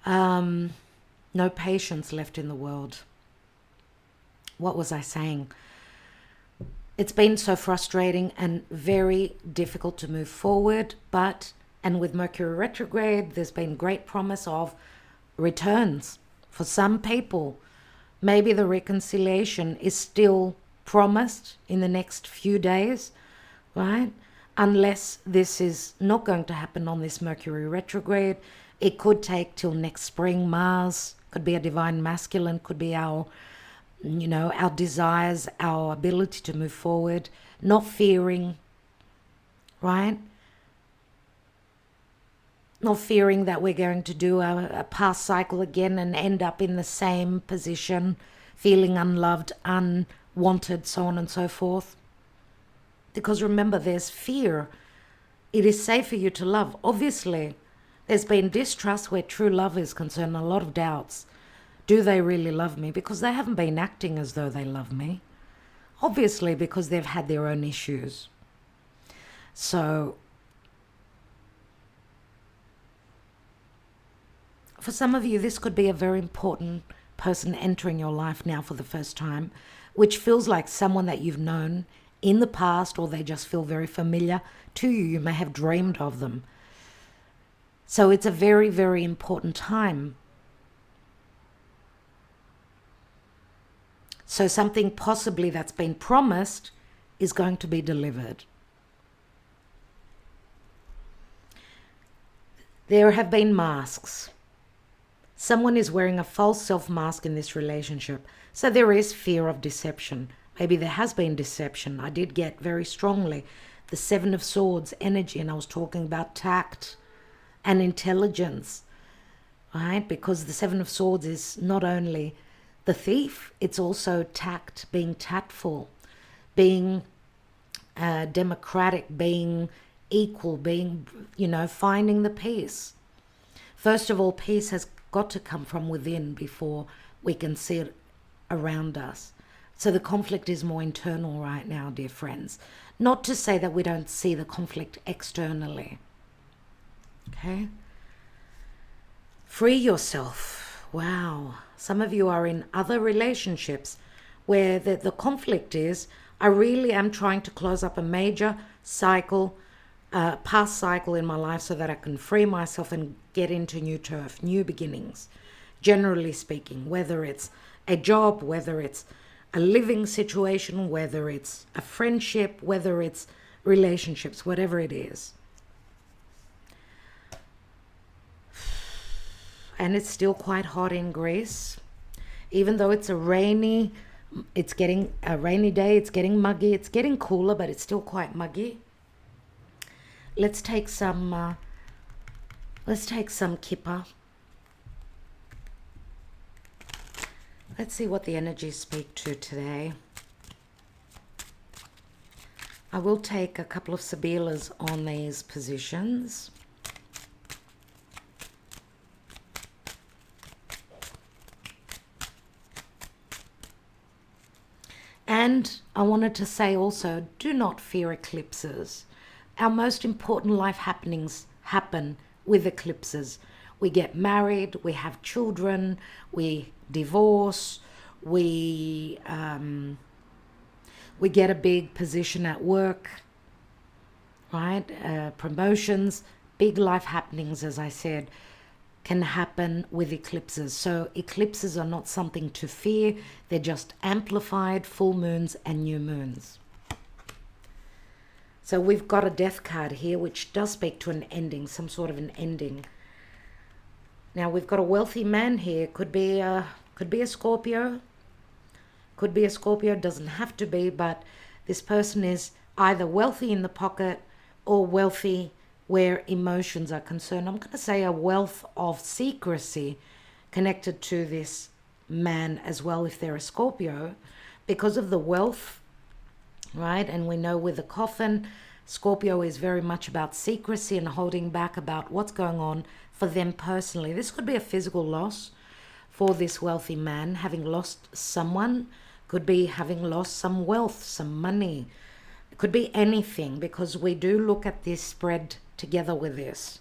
No patience left in the world. What was I saying? It's been so frustrating and very difficult to move forward, and with Mercury retrograde, there's been great promise of returns. For some people, maybe the reconciliation is still promised in the next few days, right? Unless this is not going to happen on this Mercury retrograde, it could take till next spring. Mars could be a divine masculine, could be our desires, our ability to move forward, not fearing, right? Not fearing that we're going to do a past cycle again and end up in the same position, feeling unloved, unwanted, so on and so forth. Because remember, there's fear. It is safe for you to love. Obviously, there's been distrust where true love is concerned, a lot of doubts. Do they really love me? Because they haven't been acting as though they love me. Obviously, because they've had their own issues. So, for some of you, this could be a very important person entering your life now for the first time, which feels like someone that you've known in the past, or they just feel very familiar to you. You may have dreamed of them. So it's a very, very important time. So something possibly that's been promised is going to be delivered. There have been masks. Someone is wearing a false self-mask in this relationship. So there is fear of deception. Maybe there has been deception. I did get very strongly the Seven of Swords energy, and I was talking about tact and intelligence, right? Because the Seven of Swords is not only the thief, it's also tact, being tactful, being democratic, being equal, being, finding the peace. First of all, peace has got to come from within before we can see it around us. So the conflict is more internal right now, dear friends. Not to say that we don't see the conflict externally. Okay? Free yourself. Wow. Some of you are in other relationships where the conflict is, I really am trying to close up a major cycle, past cycle in my life so that I can free myself and get into new turf, new beginnings. Generally speaking, whether it's a job, whether it's a living situation, whether it's a friendship, whether it's relationships, whatever it is. And it's still quite hot in Greece. Even though it's a rainy It's getting a rainy day, it's getting muggy, it's getting cooler, but it's still quite muggy. Let's take some kipper. Let's see what the energies speak to today. I will take a couple of Sibilas on these positions. And I wanted to say also, do not fear eclipses. Our most important life happenings happen with eclipses. We get married, we have children, we divorce, we get a big position at work, right? Promotions, big life happenings, as I said, can happen with eclipses. So eclipses are not something to fear. They're just amplified full moons and new moons. So we've got a death card here, which does speak to an ending, some sort of an ending. Now we've got a wealthy man here. Could be a Scorpio. Could be a Scorpio, doesn't have to be, but this person is either wealthy in the pocket or wealthy where emotions are concerned. I'm going to say a wealth of secrecy connected to this man as well if they're a Scorpio, because of the wealth, right? And we know with the coffin, Scorpio is very much about secrecy and holding back about what's going on for them personally. This could be a physical loss for this wealthy man, having lost someone, could be having lost some wealth, some money. It could be anything, because we do look at this spread together with this.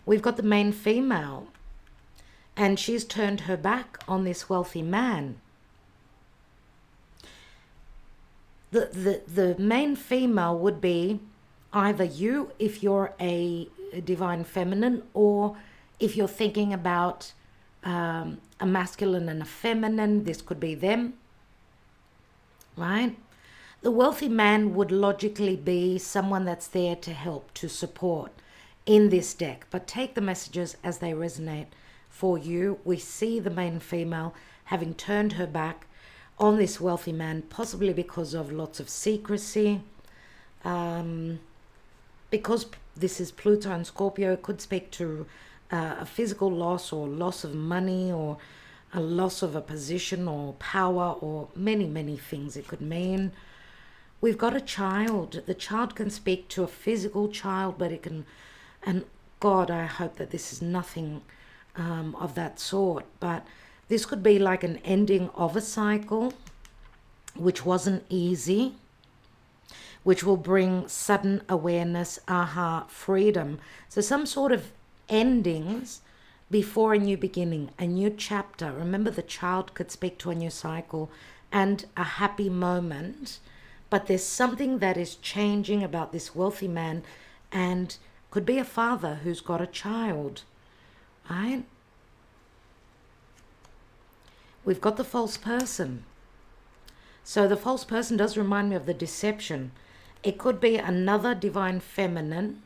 We've got the main female, and she's turned her back on this wealthy man. The main female would be either you, if you're a divine feminine, or if you're thinking about a masculine and a feminine, this could be them, right? The wealthy man would logically be someone that's there to help, to support in this deck. But take the messages as they resonate for you. We see the main female having turned her back on this wealthy man, possibly because of lots of secrecy. Because this is Pluto and Scorpio, it could speak to a physical loss or loss of money or a loss of a position or power or many, many things it could mean. We've got a child. The child can speak to a physical child, but it can, and God, I hope that this is nothing of that sort, but this could be like an ending of a cycle, which wasn't easy, which will bring sudden awareness, freedom. So some sort of endings before a new beginning, a new chapter. Remember, the child could speak to a new cycle and a happy moment. But there's something that is changing about this wealthy man, and could be a father who's got a child, right? We've got the false person. So the false person does remind me of the deception. It could be another divine feminine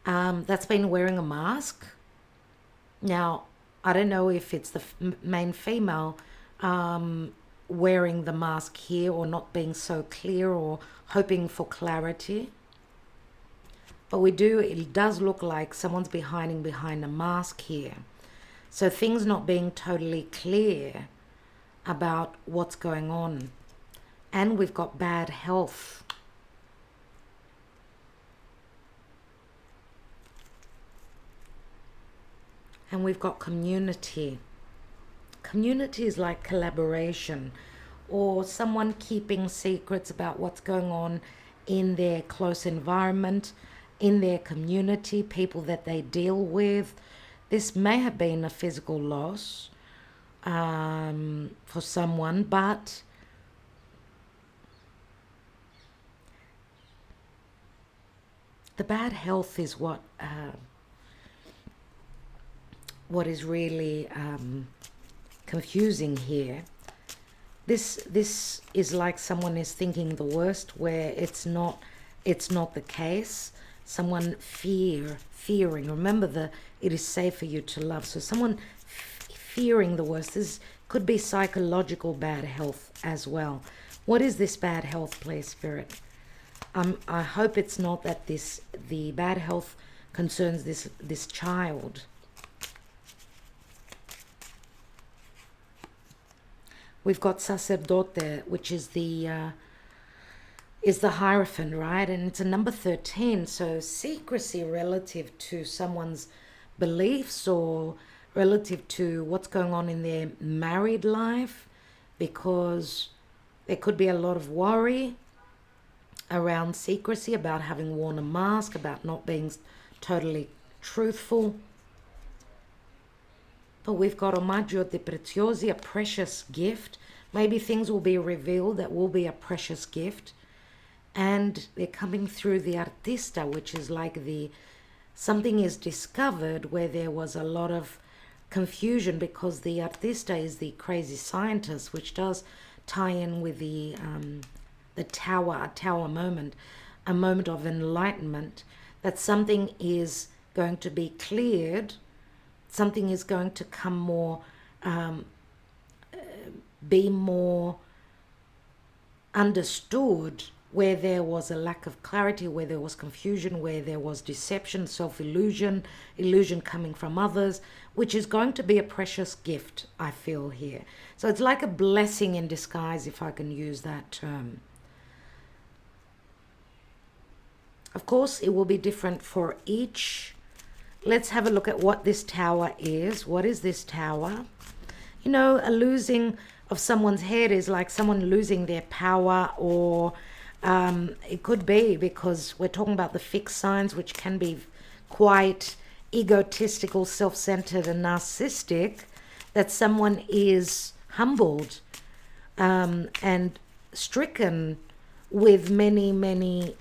that's been wearing a mask. Now, I don't know if it's the main female wearing the mask here, or not being so clear, or hoping for clarity. But it does look like someone's hiding behind a mask here. So things not being totally clear about what's going on. And we've got bad health. And we've got community. Community is like collaboration, or someone keeping secrets about what's going on in their close environment, in their community, people that they deal with. This may have been a physical loss for someone, but the bad health is what is really confusing here. This is like someone is thinking the worst, where it's not the case. Someone fearing. Remember, it is safe for you to love. So someone fearing the worst. This Could be psychological bad health as well. What is this bad health, please, Spirit? I hope it's not that the bad health concerns this child. We've got sacerdote, which is the Hierophant, right? And it's a number 13. So secrecy relative to someone's beliefs or relative to what's going on in their married life, because there could be a lot of worry around secrecy, about having worn a mask, about not being totally truthful. But we've got omaggio di preziosi, a precious gift. Maybe things will be revealed that will be a precious gift. And they're coming through the artista, which is like something is discovered where there was a lot of confusion, because the artista is the crazy scientist, which does tie in with the tower, a tower moment, a moment of enlightenment, that something is going to be cleared, something is going to come more, be more understood, where there was a lack of clarity, where there was confusion, where there was deception, self-illusion, illusion coming from others, which is going to be a precious gift, I feel here. So it's like a blessing in disguise, if I can use that term. Of course, it will be different for each. Let's have a look at what this tower is. What is this tower? You know, a losing of someone's head is like someone losing their power, or it could be because we're talking about the fixed signs, which can be quite egotistical, self-centered and narcissistic, that someone is humbled and stricken with many, many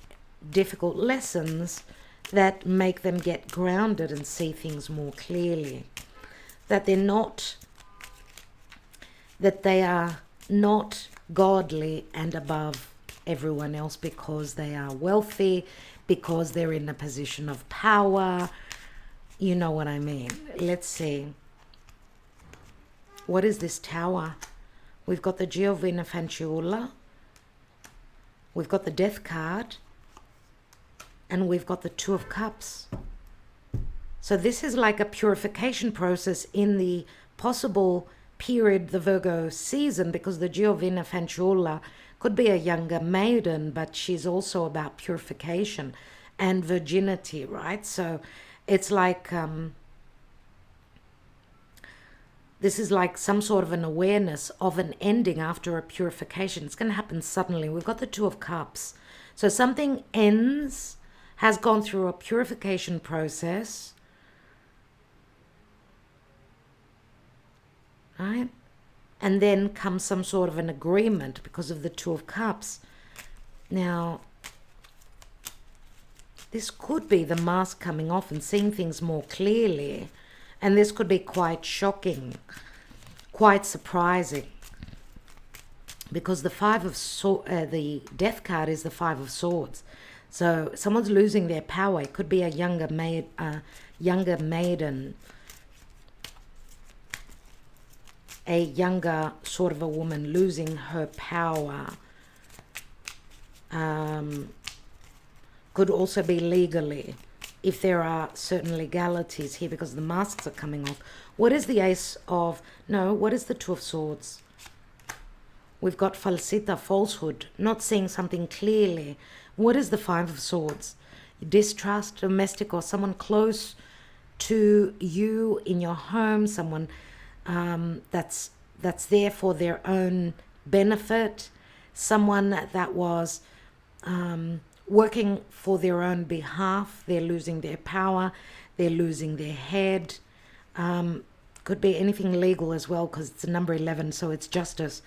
difficult lessons that make them get grounded and see things more clearly. That they are not godly and above everyone else because they are wealthy, because they're in a position of power. You know what I mean. Let's see. What is this tower? We've got the Giovina Fanciulla. We've got the Death card. And we've got the Two of Cups. So this is like a purification process in the possible period, the Virgo season, because the Giovina Fanciulla could be a younger maiden, but she's also about purification and virginity, right? So it's like, this is like some sort of an awareness of an ending after a purification. It's going to happen suddenly. We've got the Two of Cups. So something ends, has gone through a purification process, right? And then comes some sort of an agreement because of the Two of Cups. Now, this could be the mask coming off and seeing things more clearly. And this could be quite shocking, quite surprising. Because the the Death card is the Five of Swords. So someone's losing their power. It could be a younger maiden, a younger sort of a woman losing her power. Could also be legally, if there are certain legalities here, because the masks are coming off. What is the what is the Two of Swords? We've got falsità, falsehood, not seeing something clearly. What is the Five of Swords? Distrust, domestic, or someone close to you in your home, someone that's there for their own benefit, someone that was working for their own behalf. They're losing their power, they're losing their head. Could be anything legal as well, because it's a number 11, so it's justice.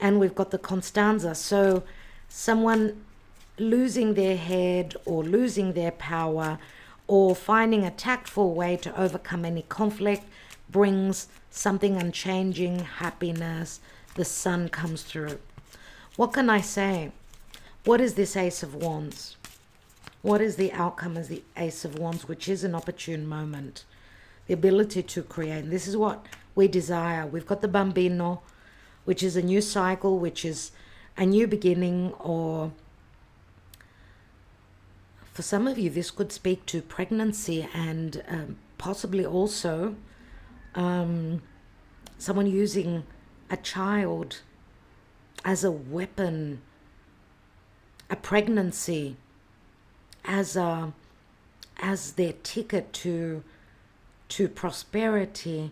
And we've got the Constanza. So someone losing their head or losing their power or finding a tactful way to overcome any conflict brings something unchanging, happiness. The sun comes through. What can I say? What is this Ace of Wands? What is the outcome as the Ace of Wands, which is an opportune moment? The ability to create. And this is what we desire. We've got the bambino, which is a new cycle, which is a new beginning, or for some of you, this could speak to pregnancy and possibly also someone using a child as a weapon, a pregnancy as their ticket to prosperity,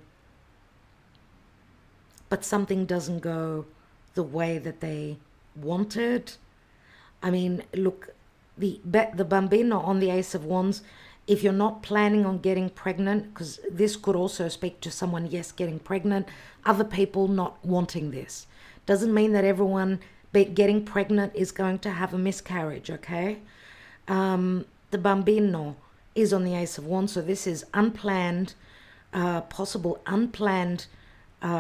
but something doesn't go the way that they wanted. I mean, look, the bambino on the Ace of Wands, if you're not planning on getting pregnant, because this could also speak to someone, yes, getting pregnant, other people not wanting this. Doesn't mean that everyone getting pregnant is going to have a miscarriage, okay? The bambino is on the Ace of Wands, so this is unplanned, possible unplanned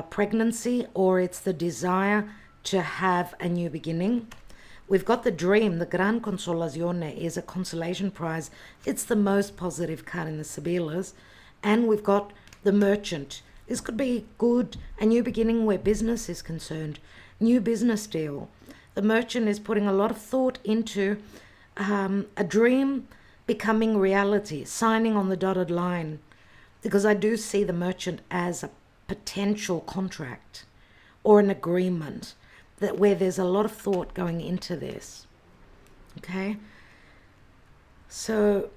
pregnancy, or it's the desire to have a new beginning. We've got the dream. The Gran Consolazione is a consolation prize. It's the most positive card in the Sibilas. And we've got the Merchant. This could be good, a new beginning where business is concerned, new business deal. The Merchant is putting a lot of thought into a dream becoming reality, signing on the dotted line, because I do see the Merchant as a potential contract or an agreement that where there's a lot of thought going into this. Okay, so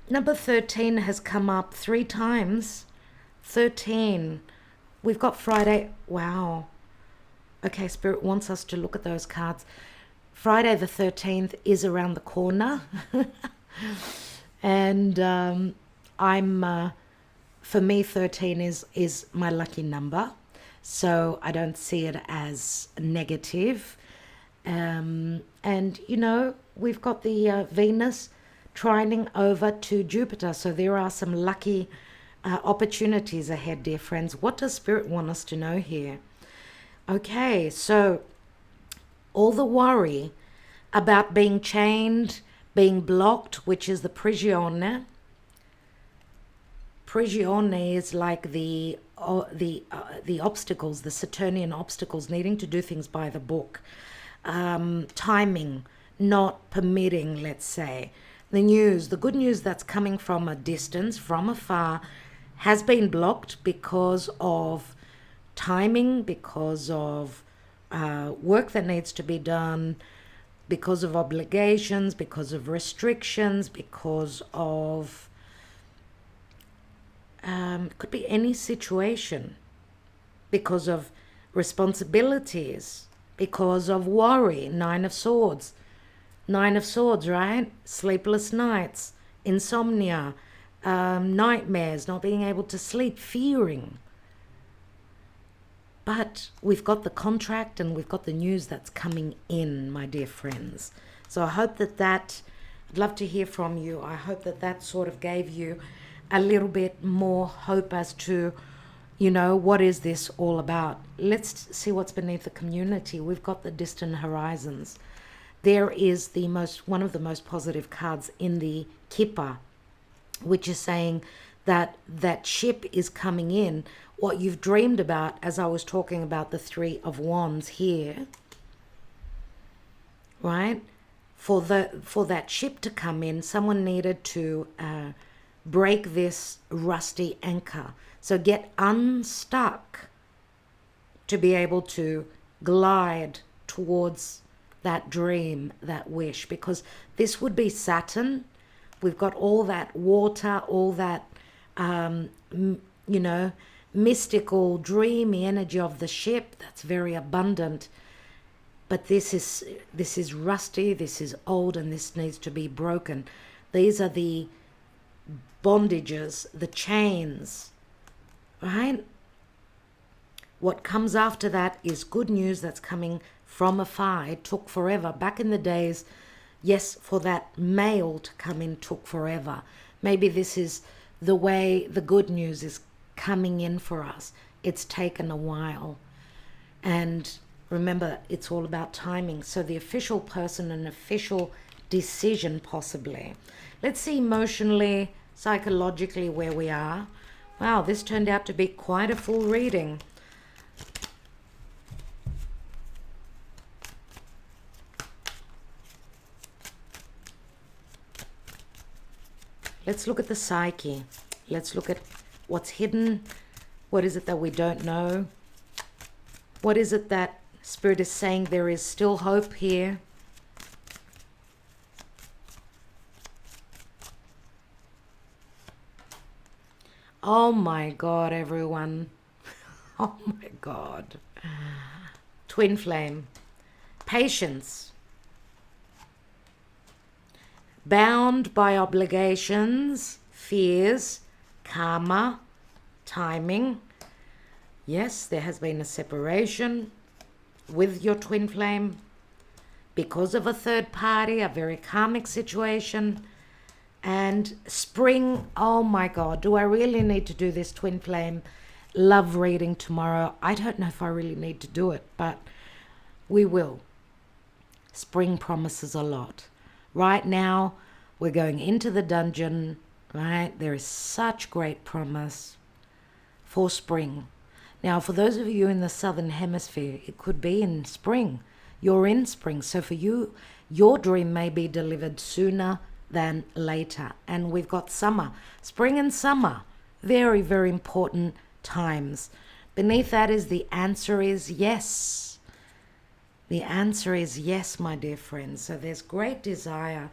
number 13 has come up 3 times. 13, we've got Friday. Wow. Okay, Spirit wants us to look at those cards. Friday the 13th is around the corner. And for me, 13 is my lucky number. So I don't see it as negative. And, you know, we've got the Venus trining over to Jupiter. So there are some lucky opportunities ahead, dear friends. What does Spirit want us to know here? Okay, so all the worry about being chained, being blocked, which is the prigione. Prigione is like the obstacles, the Saturnian obstacles, needing to do things by the book, timing, not permitting, let's say. The news, the good news that's coming from a distance, from afar, has been blocked because of timing, because of work that needs to be done, because of obligations, because of restrictions, because of could be any situation, because of responsibilities, because of worry. 9 of Swords, right? Sleepless nights, insomnia, nightmares, not being able to sleep, fearing. But we've got the contract and we've got the news that's coming in, my dear friends. So I hope that I'd love to hear from you. I hope that sort of gave you a little bit more hope as to, you know, what is this all about? Let's see what's beneath the community. We've got the distant horizons. There is one of the most positive cards in the Kippa, which is saying that ship is coming in. What you've dreamed about, as I was talking about the 3 of Wands here, right? For that ship to come in, someone needed to break this rusty anchor. So get unstuck to be able to glide towards that dream, that wish, because this would be Saturn. We've got all that water, all that, you know, mystical, dreamy energy of the ship that's very abundant. But this is rusty, this is old, and this needs to be broken. These are the bondages, the chains, right? What comes after that is good news that's coming from afar. It took forever. Back in the days, yes, for that mail to come in took forever. Maybe this is the way the good news is coming in for us. It's taken a while. And remember, it's all about timing. So the official person, an official decision possibly. Let's see emotionally, psychologically where we are. Wow, this turned out to be quite a full reading. Let's look at the psyche. Let's look at what's hidden. What is it that we don't know? What is it that Spirit is saying there is still hope here? Oh my God, everyone. Oh my God. Twin flame. Patience. Bound by obligations, fears, karma, timing. Yes, there has been a separation with your twin flame because of a third party, a very karmic situation. And spring, oh my God, do I really need to do this twin flame love reading tomorrow? I don't know if I really need to do it, but we will. Spring promises a lot. Right now, we're going into the dungeon, right? There is such great promise for spring. Now, for those of you in the southern hemisphere, it could be in spring. You're in spring. So for you, your dream may be delivered sooner than later. And we've got summer. Spring and summer. Very, very important times. Beneath that is the answer is yes. The answer is yes, my dear friends. So there's great desire.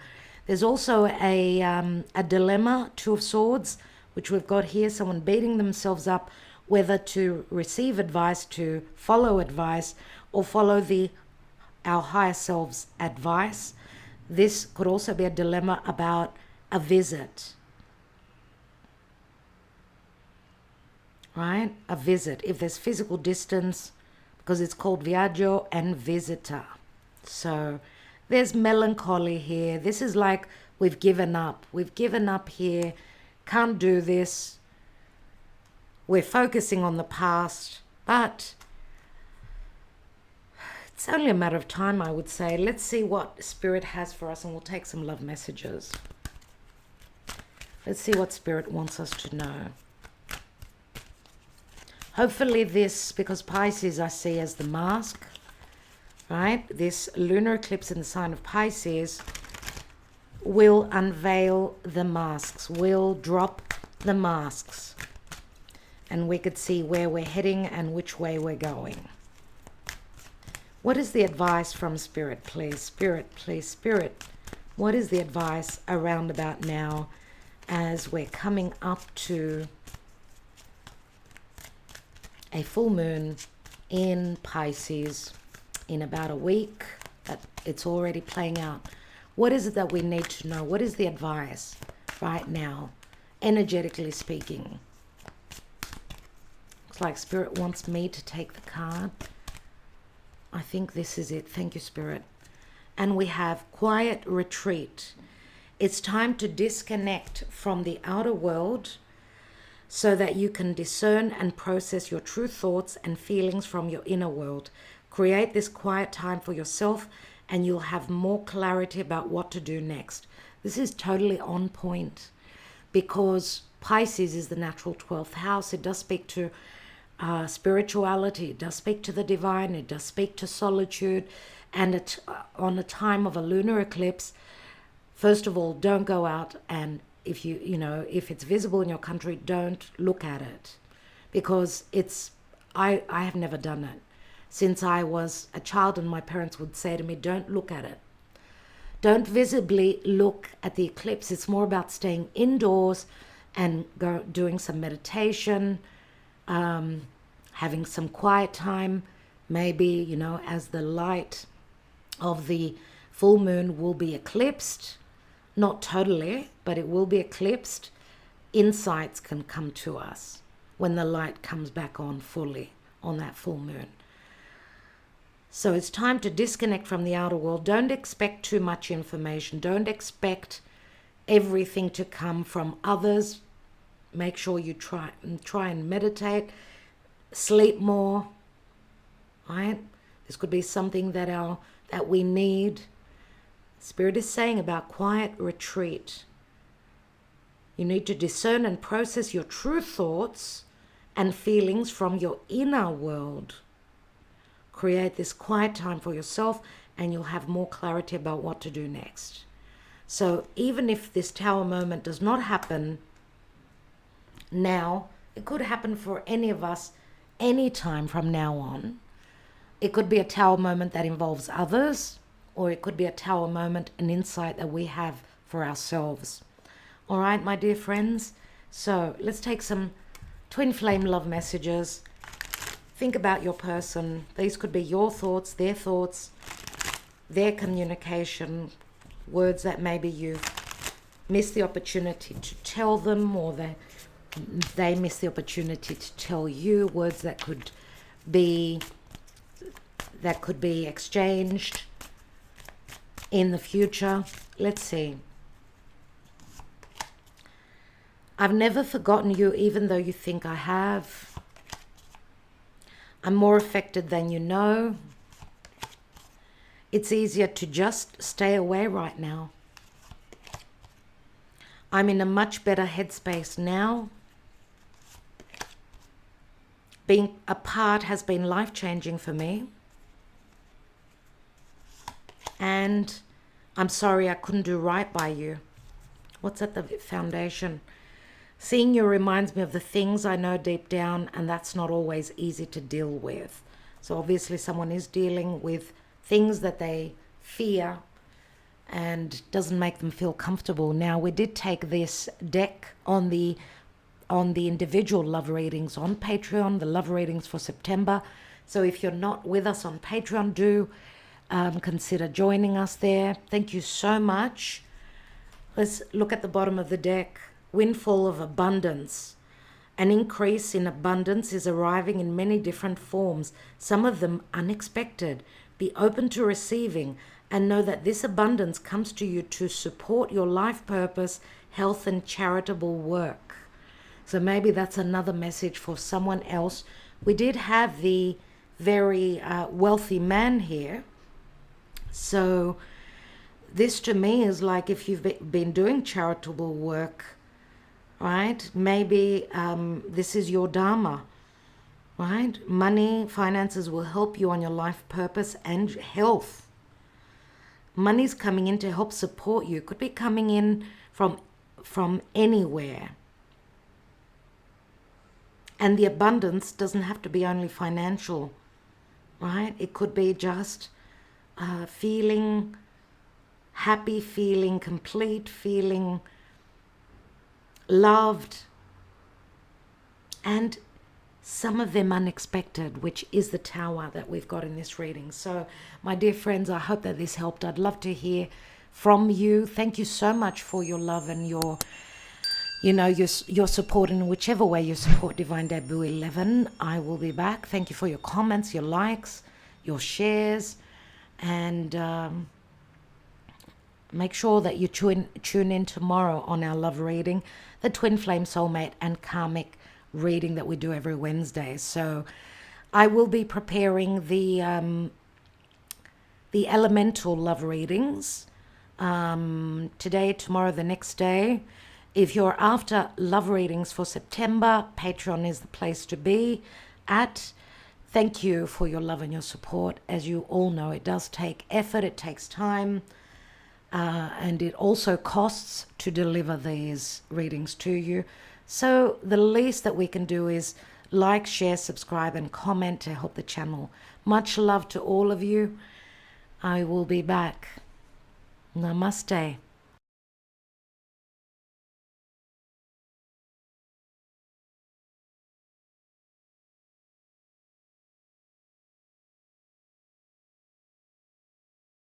There's also a dilemma, Two of Swords, which we've got here. Someone beating themselves up whether to receive advice, to follow advice, or follow our higher self's advice. This could also be a dilemma about a visit. Right? A visit. If there's physical distance, because it's called Viaggio and Visita. So there's melancholy here. This is like we've given up. We've given up here. Can't do this. We're focusing on the past. But it's only a matter of time, I would say. Let's see what Spirit has for us, and we'll take some love messages. Let's see what Spirit wants us to know. Hopefully this, because Pisces I see as the mask, right? This lunar eclipse in the sign of Pisces will unveil the masks, will drop the masks. And we could see where we're heading and which way we're going. What is the advice from Spirit, please? Spirit, please, Spirit. What is the advice around about now as we're coming up to a full moon in Pisces in about a week? It's already playing out. What is it that we need to know? What is the advice right now, energetically speaking? Looks like Spirit wants me to take the card. I think this is it. Thank you, Spirit. And we have quiet retreat. It's time to disconnect from the outer world so that you can discern and process your true thoughts and feelings from your inner world. Create this quiet time for yourself and you'll have more clarity about what to do next. This is totally on point because Pisces is the natural 12th house. It does speak to spirituality. It does speak to the divine. It does speak to solitude. And on a time of a lunar eclipse, first of all, don't go out and if if it's visible in your country, don't look at it because I have never done it since I was a child, and my parents would say to me, don't look at it. Don't visibly look at the eclipse. It's more about staying indoors and doing some meditation, having some quiet time, maybe, as the light of the full moon will be eclipsed. Not totally, but it will be eclipsed. Insights can come to us when the light comes back on fully on that full moon. So it's time to disconnect from the outer world. Don't expect too much information. Don't expect everything to come from others. Make sure you try and meditate, sleep more, right? This could be something that we need. Spirit is saying about quiet retreat. You need to discern and process your true thoughts and feelings from your inner world. Create this quiet time for yourself and you'll have more clarity about what to do next. So even if this Tower moment does not happen now, it could happen for any of us any time from now on. It could be a Tower moment that involves others, or it could be a Tower moment, an insight that we have for ourselves. All right, my dear friends. So let's take some twin flame love messages. Think about your person. These could be your thoughts, their communication, words that maybe you missed the opportunity to tell them, or they missed the opportunity to tell you, words that could be exchanged in the future. Let's see. I've never forgotten you, even though you think I have. I'm more affected than you know. It's easier to just stay away right now. I'm in a much better headspace now. Being apart has been life-changing for me. And I'm sorry I couldn't do right by you. What's at the foundation? Seeing you reminds me of the things I know deep down, and that's not always easy to deal with. So obviously someone is dealing with things that they fear and doesn't make them feel comfortable. Now, we did take this deck on the individual love readings on Patreon, the love readings for September. So if you're not with us on Patreon, do consider joining us there. Thank you so much. Let's look at the bottom of the deck. Windfall of abundance. An increase in abundance is arriving in many different forms, some of them unexpected. Be open to receiving and know that this abundance comes to you to support your life purpose, health, and charitable work. So maybe that's another message for someone else. We did have the very wealthy man here. So this to me is like if you've been doing charitable work, right? Maybe this is your dharma, right? Money, finances will help you on your life purpose and health. Money's coming in to help support you. Could be coming in from anywhere. And the abundance doesn't have to be only financial, right? It could be just feeling happy, feeling complete, feeling loved, and some of them unexpected, which is the Tower that we've got in this reading. So my dear friends, I hope that this helped. I'd love to hear from you. Thank you so much for your love and your support in whichever way you support Divine Debut 11. I will be back. Thank you for your comments, your likes, your shares, and make sure that you tune in tomorrow on our love reading, the Twin Flame Soulmate and Karmic reading that we do every Wednesday. So I will be preparing the elemental love readings today, tomorrow, the next day. If you're after love readings for September, Patreon is the place to be at. Thank you for your love and your support. As you all know, it does take effort, it takes time, and it also costs to deliver these readings to you. So the least that we can do is like, share, subscribe, and comment to help the channel. Much love to all of you. I will be back. Namaste.